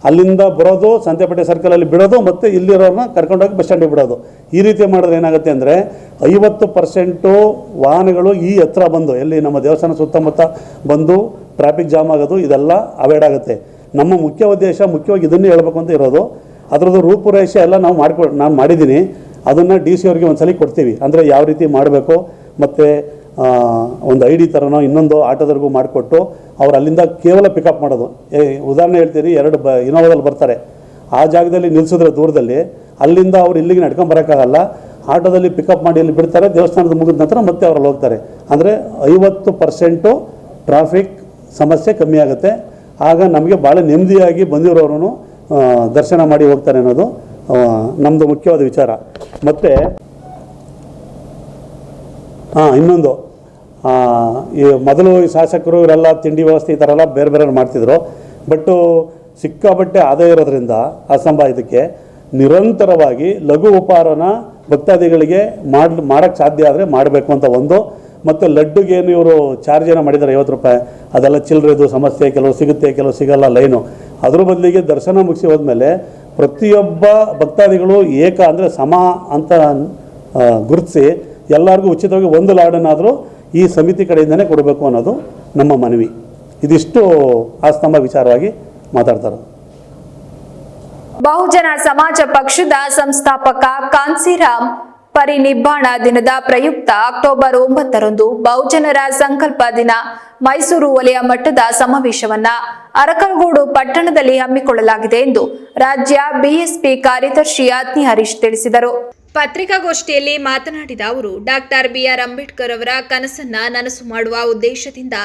ಅಲ್ಲಿಂದ ಬರೋದು, ಸಂತೆಪೇಟೆ ಸರ್ಕಲಲ್ಲಿ ಬಿಡೋದು, ಮತ್ತು ಇಲ್ಲಿರೋರನ್ನ ಕರ್ಕೊಂಡೋಗಿ ಬಸ್ ಸ್ಟ್ಯಾಂಡಿಗೆ ಬಿಡೋದು. ಈ ರೀತಿ ಮಾಡಿದ್ರೆ ಏನಾಗುತ್ತೆ ಅಂದರೆ 50% ವಾಹನಗಳು ಈ ಹತ್ರ ಬಂದು ಎಲ್ಲಿ ನಮ್ಮ ದೇವಸ್ಥಾನ ಸುತ್ತಮುತ್ತ ಬಂದು ಟ್ರಾಫಿಕ್ ಜಾಮ್ ಆಗೋದು, ಇದೆಲ್ಲ ಅವಾಯ್ಡ್ ಆಗುತ್ತೆ. ನಮ್ಮ ಮುಖ್ಯ ಉದ್ದೇಶ ಮುಖ್ಯವಾಗಿ ಇದನ್ನೇ ಹೇಳಬೇಕು ಅಂತ ಇರೋದು. ಅದರದ್ದು ರೂಪುರೇಷೆ ಎಲ್ಲ ನಾನು ಮಾಡಿದ್ದೀನಿ. ಅದನ್ನು DC ಅವ್ರಿಗೆ ಒಂದ್ಸಲ ಕೊಡ್ತೀವಿ, ಅಂದರೆ ಯಾವ ರೀತಿ ಮಾಡಬೇಕು, ಮತ್ತು ಒಂದು ID ಥರನೋ ಇನ್ನೊಂದು ಆಟೋದವರೆಗೂ ಮಾಡಿಕೊಟ್ಟು ಅವ್ರು ಅಲ್ಲಿಂದ ಕೇವಲ ಪಿಕಪ್ ಮಾಡೋದು. ಉದಾಹರಣೆ ಹೇಳ್ತೀನಿ, 2 ಇನೋವಾದಲ್ಲಿ ಬರ್ತಾರೆ, ಆ ಜಾಗದಲ್ಲಿ ನಿಲ್ಲಿಸಿದ್ರೆ ದೂರದಲ್ಲಿ, ಅಲ್ಲಿಂದ ಅವ್ರು ಇಲ್ಲಿಗೆ ನಡ್ಕೊಂಬರೋಕ್ಕಾಗಲ್ಲ, ಆಟೋದಲ್ಲಿ ಪಿಕಪ್ ಮಾಡಿ ಇಲ್ಲಿ ಬಿಡ್ತಾರೆ, ದೇವಸ್ಥಾನದ ಮುಗಿದ ನಂತರ ಮತ್ತೆ ಅವರಲ್ಲಿ ಹೋಗ್ತಾರೆ. ಅಂದರೆ 50% ಟ್ರಾಫಿಕ್ ಸಮಸ್ಯೆ ಕಮ್ಮಿ ಆಗುತ್ತೆ. ಆಗ ನಮಗೆ ಭಾಳ ನೆಮ್ಮದಿಯಾಗಿ ಬಂದಿರೋರು ದರ್ಶನ ಮಾಡಿ ಹೋಗ್ತಾರೆ ಅನ್ನೋದು ನಮ್ಮದು ಮುಖ್ಯವಾದ ವಿಚಾರ. ಮತ್ತು ಇನ್ನೊಂದು, ಈ ಮೊದಲು ಈ ಶಾಸಕರು ಇವರೆಲ್ಲ ತಿಂಡಿ ವ್ಯವಸ್ಥೆ ಈ ಥರ ಎಲ್ಲ ಬೇರೆ ಮಾಡ್ತಿದ್ರು. ಬಟ್ಟು ಸಿಕ್ಕಾಪಟ್ಟೆ ಆದಾಯ ಇರೋದ್ರಿಂದ ಇದಕ್ಕೆ ನಿರಂತರವಾಗಿ ಲಘು ಉಪಹಾರನ ಭಕ್ತಾದಿಗಳಿಗೆ ಮಾಡೋಕ್ಕೆ ಸಾಧ್ಯ ಆದರೆ ಮಾಡಬೇಕು ಅಂತ ಒಂದು. ಮತ್ತು ಲಡ್ಡುಗೇನು ಇವರು ಚಾರ್ಜನ್ನು ಮಾಡಿದ್ದಾರೆ 50 ರೂಪಾಯಿ, ಅದೆಲ್ಲ ಚಿಲ್ಲರೆದು ಸಮಸ್ಯೆ, ಕೆಲವು ಸಿಗುತ್ತೆ ಕೆಲವು ಸಿಗಲ್ಲ ಲೈನು. ಅದ್ರ ಬದಲಿಗೆ ದರ್ಶನ ಮುಗಿಸಿ ಹೋದ್ಮೇಲೆ ಪ್ರತಿಯೊಬ್ಬ ಭಕ್ತಾದಿಗಳು ಅಂದರೆ ಸಮ ಅಂತ ಗುರುತಿಸಿ ಎಲ್ಲರಿಗೂ ಉಚಿತವಾಗಿ 1 ಲಾಡನ್ನಾದರೂ ಈ ಸಮಿತಿ ಕಡೆಯಿಂದನೇ ಕೊಡಬೇಕು ಅನ್ನೋದು ನಮ್ಮ ಮನವಿ. ಇದಿಷ್ಟು ಆಸ್ತಂಭ ವಿಚಾರವಾಗಿ ಮಾತಾಡ್ತಾರೆ. ಬಹುಜನ ಸಮಾಜ ಪಕ್ಷದ ಸಂಸ್ಥಾಪಕ ಕಾನ್ಸಿರಾಮ್ ಪರಿನಿಬ್ಬಾಣ ದಿನದ ಪ್ರಯುಕ್ತ ಅಕ್ಟೋಬರ್ 9ರಂದು ಬಹುಜನರ ಸಂಕಲ್ಪ ದಿನ ಮೈಸೂರು ವಲಯ ಮಟ್ಟದ ಸಮಾವೇಶವನ್ನ ಅರಕಲಗೂಡು ಪಟ್ಟಣದಲ್ಲಿ ಹಮ್ಮಿಕೊಳ್ಳಲಾಗಿದೆ ಎಂದು ರಾಜ್ಯ ಬಿಎಸ್ಪಿ ಕಾರ್ಯದರ್ಶಿ ಅತ್ನಿ ಹರೀಶ್ ತಿಳಿಸಿದರು. ಪತ್ರಿಕಾಗೋಷ್ಠಿಯಲ್ಲಿ ಮಾತನಾಡಿದ ಅವರು, ಡಾಕ್ಟರ್ ಬಿಆರ್ ಅಂಬೇಡ್ಕರ್ ಅವರ ಕನಸನ್ನ ನನಸು ಮಾಡುವ ಉದ್ದೇಶದಿಂದ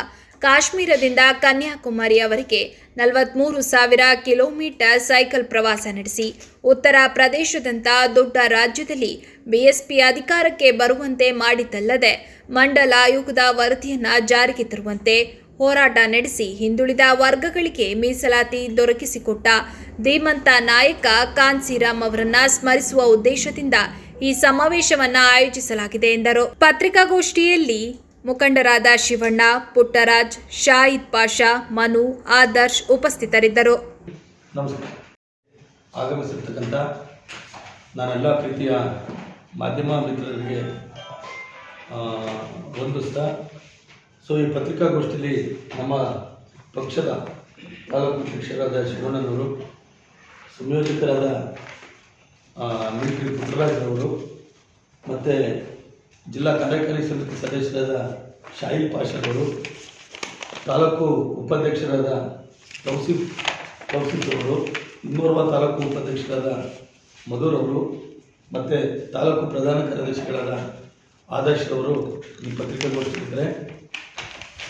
ಕಾಶ್ಮೀರದಿಂದ ಕನ್ಯಾಕುಮಾರಿಯವರೆಗೆ 43,000 ಕಿಲೋಮೀಟರ್ ಸೈಕಲ್ ಪ್ರವಾಸ ನಡೆಸಿ ಉತ್ತರ ಪ್ರದೇಶದಂಥ ದೊಡ್ಡ ರಾಜ್ಯದಲ್ಲಿ ಬಿಎಸ್ಪಿ ಅಧಿಕಾರಕ್ಕೆ ಬರುವಂತೆ ಮಾಡಿದ್ದಲ್ಲದೆ ಮಂಡಲ ಆಯೋಗದ ವರದಿಯನ್ನ ಜಾರಿಗೆ ತರುವಂತೆ ಹೋರಾಟ ನಡೆಸಿ ಹಿಂದುಳಿದ ವರ್ಗಗಳಿಗೆ ಮೀಸಲಾತಿ ದೊರಕಿಸಿಕೊಟ್ಟ ಧೀಮಂತ ನಾಯಕ ಕಾನ್ಸಿರಾಮ್ ಅವರನ್ನ ಸ್ಮರಿಸುವ ಉದ್ದೇಶದಿಂದ ಈ ಸಮಾವೇಶವನ್ನ ಆಯೋಜಿಸಲಾಗಿದೆ ಎಂದರು. ಪತ್ರಿಕಾಗೋಷ್ಠಿಯಲ್ಲಿ ಮುಖಂಡರಾದ ಶಿವಣ್ಣ, ಪುಟ್ಟರಾಜ್, ಶಾಹಿದ್ ಪಾಷಾ, ಮನು, ಆದರ್ಶ್ ಉಪಸ್ಥಿತರಿದ್ದರು. ನಮಸ್ಕಾರ. ಆಗಮಿಸಿರ್ತಕ್ಕಂಥ ನಾನೆಲ್ಲ ಪ್ರೀತಿಯ ಮಾಧ್ಯಮ ಮಿತ್ರರಿಗೆ ವಂದಿಸ್ತಾ, ಈ ಪತ್ರಿಕಾಗೋಷ್ಠಿಯಲ್ಲಿ ನಮ್ಮ ಪಕ್ಷದ ತಾಲೂಕು ಅಧ್ಯಕ್ಷರಾದ ಶಿವಣ್ಣನವರು, ಸಂಯೋಜಕರಾದ ಮಿಲಿಟರಿ ಪುಟ್ಟರಾಜ್ರವರು, ಮತ್ತು ಜಿಲ್ಲಾ ಕಾರ್ಯಕಾರಿ ಸಮಿತಿ ಸದಸ್ಯರಾದ ಶಾಹಿದ್ ಪಾಷಾರವರು, ತಾಲೂಕು ಉಪಾಧ್ಯಕ್ಷರಾದ ತೌಸಿಫ್ ಅವರು, ಇನ್ನೋರ್ವ ತಾಲೂಕು ಉಪಾಧ್ಯಕ್ಷರಾದ ಮಧುರವರು, ಮತ್ತು ತಾಲೂಕು ಪ್ರಧಾನ ಕಾರ್ಯದರ್ಶಿಗಳಾದ ಆದರ್ಶ್ ಅವರು ಈ ಪತ್ರಿಕಾಗೋಷ್ಠಿಯಿದ್ದಾರೆ.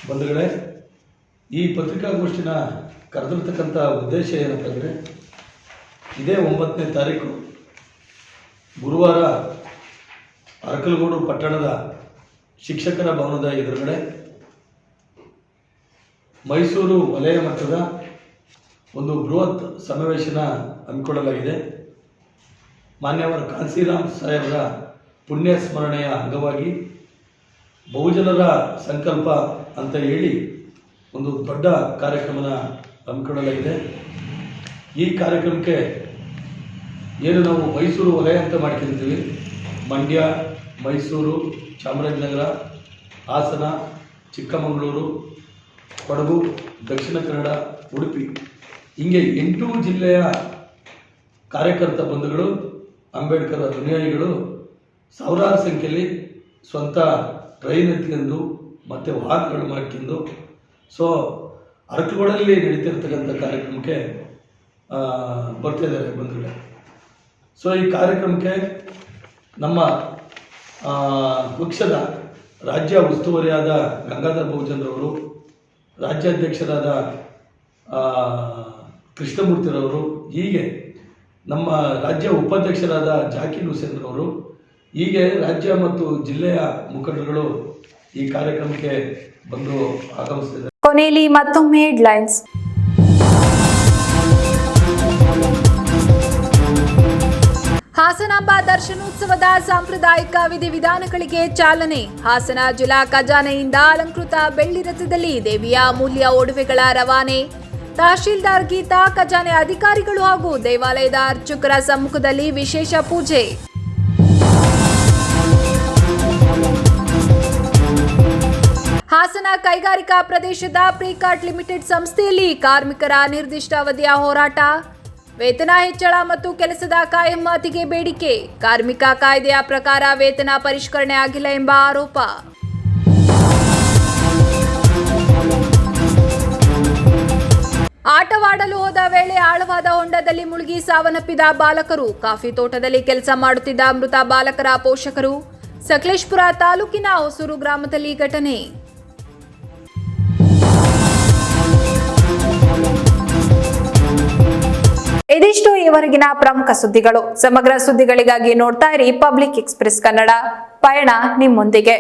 ಬಂಧುಗಳೇ, ಈ ಪತ್ರಿಕಾಗೋಷ್ಠಿನ ಕರೆದಿರ್ತಕ್ಕಂಥ ಉದ್ದೇಶ ಏನಪ್ಪ ಅಂದರೆ, ಇದೇ 9ನೇ ತಾರೀಕು ಗುರುವಾರ ಅರಕಲಗೂಡು ಪಟ್ಟಣದ ಶಿಕ್ಷಕರ ಭವನದ ಎದುರುಗಡೆ ಮೈಸೂರು ವಲಯ ಮಟ್ಟದ ಒಂದು ಬೃಹತ್ ಸಮಾವೇಶನ ಹಮ್ಮಿಕೊಳ್ಳಲಾಗಿದೆ. ಮಾನ್ಯವರ ಕಾಂಶಿರಾಮ್ ಸಾಹೇಬರ ಪುಣ್ಯ ಸ್ಮರಣೆಯ ಅಂಗವಾಗಿ ಬಹುಜನರ ಸಂಕಲ್ಪ ಅಂತ ಹೇಳಿ ಒಂದು ದೊಡ್ಡ ಕಾರ್ಯಕ್ರಮನ ಹಮ್ಮಿಕೊಳ್ಳಲಾಗಿದೆ. ಈ ಕಾರ್ಯಕ್ರಮಕ್ಕೆ ಏನು ನಾವು ಮೈಸೂರು ವಲಯ ಅಂತ ಮಾಡ್ಕೊಳ್ತೀವಿ, ಮಂಡ್ಯ, ಮೈಸೂರು, ಚಾಮರಾಜನಗರ, ಹಾಸನ, ಚಿಕ್ಕಮಗಳೂರು, ಕೊಡಗು, ದಕ್ಷಿಣ ಕನ್ನಡ, ಉಡುಪಿ, ಹೀಗೆ 8 ಜಿಲ್ಲೆಯ ಕಾರ್ಯಕರ್ತ ಬಂಧುಗಳು, ಅಂಬೇಡ್ಕರ್ ಅನುಯಾಯಿಗಳು ಸಾವಿರಾರು ಸಂಖ್ಯೆಯಲ್ಲಿ ಸ್ವಂತ ಟ್ರೈನ್ ಎತ್ಕೊಂಡು ಮತ್ತು ವಾಹನಗಳು ಮಾಡ್ಕೊಂಡು ಅರಕಲಗೂಡಲ್ಲಿ ನಡೀತಿರ್ತಕ್ಕಂಥ ಕಾರ್ಯಕ್ರಮಕ್ಕೆ ಬರ್ತಿದ್ದಾರೆ ಬಂಧುಗಳೇ. ಈ ಕಾರ್ಯಕ್ರಮಕ್ಕೆ ನಮ್ಮ ಪಕ್ಷದ ರಾಜ್ಯ ಉಸ್ತುವಾರಿಯಾದ ಗಂಗಾಧರ್ ಬಹುಜನರವರು, ರಾಜ್ಯಾಧ್ಯಕ್ಷರಾದ ಕೃಷ್ಣಮೂರ್ತಿರವರು, ಹೀಗೆ ನಮ್ಮ ರಾಜ್ಯ ಉಪಾಧ್ಯಕ್ಷರಾದ ಜಾಕೀರ್ ಹುಸೇನ್ ರವರು, ಹೀಗೆ ರಾಜ್ಯ ಮತ್ತು ಜಿಲ್ಲೆಯ ಮುಖಂಡರುಗಳು ಈ ಕಾರ್ಯಕ್ರಮಕ್ಕೆ ಬಂದು ಆಗಮಿಸಿದ್ದಾರೆ. ಕೊನೆಯಲ್ಲಿ ಮತ್ತೊಮ್ಮೆ ಹೆಡ್ಲೈನ್ಸ್. ಹಾಸನಾಂಬ ದರ್ಶನೋತ್ಸವದ ಸಾಂಪ್ರದಾಯಿಕ ವಿಧಿವಿಧಾನಗಳಿಗೆ ಚಾಲನೆ. ಹಾಸನ ಜಿಲ್ಲಾ ಖಜಾನೆಯಿಂದ ಅಲಂಕೃತ ಬೆಳ್ಳಿ ರಥದಲ್ಲಿ ದೇವಿಯ ಅಮೂಲ್ಯ ಒಡವೆಗಳ ರವಾನೆ. ತಹಶೀಲ್ದಾರ್ ಗೀತಾ, ಖಜಾನೆ ಅಧಿಕಾರಿಗಳು ಹಾಗೂ ದೇವಾಲಯದ ಅರ್ಚಕರ ಸಮ್ಮುಖದಲ್ಲಿ ವಿಶೇಷ ಪೂಜೆ. ಹಾಸನ ಕೈಗಾರಿಕಾ ಪ್ರದೇಶದ ಪ್ರಿಕಾಟ್ ಲಿಮಿಟೆಡ್ ಸಂಸ್ಥೆಯಲ್ಲಿ ಕಾರ್ಮಿಕರ ಅನಿರ್ದಿಷ್ಟ ಅವಧಿಯ ಹೋರಾಟ. ವೇತನ ಹೆಚ್ಚಳ ಮತ್ತು ಕೆಲಸದ ಕಾಯಂ ಮಾತಿಗೆ ಬೇಡಿಕೆ. ಕಾರ್ಮಿಕ ಕಾಯ್ದೆಯ ಪ್ರಕಾರ ವೇತನ ಪರಿಷ್ಕರಣೆ ಆಗಿಲ್ಲ ಎಂಬ ಆರೋಪ. ಆಟವಾಡಲು ಹೋದ ವೇಳೆ ಆಳವಾದ ಹೊಂಡದಲ್ಲಿ ಮುಳುಗಿ ಸಾವನ್ನಪ್ಪಿದ ಬಾಲಕರು. ಕಾಫಿ ತೋಟದಲ್ಲಿ ಕೆಲಸ ಮಾಡುತ್ತಿದ್ದ ಮೃತ ಬಾಲಕರ ಪೋಷಕರು. ಸಕಲೇಶಪುರ ತಾಲೂಕಿನ ಹೊಸೂರು ಗ್ರಾಮದಲ್ಲಿ ಘಟನೆ. ಇದಿಷ್ಟು ಈವರೆಗಿನ ಪ್ರಮುಖ ಸುದ್ದಿಗಳು. ಸಮಗ್ರ ಸುದ್ದಿಗಳಿಗಾಗಿ ನೋಡ್ತಾ ಇರಿ ಪಬ್ಲಿಕ್ ಎಕ್ಸ್‌ಪ್ರೆಸ್ ಕನ್ನಡ. ಪಯಣ ನಿಮ್ಮೊಂದಿಗೆ.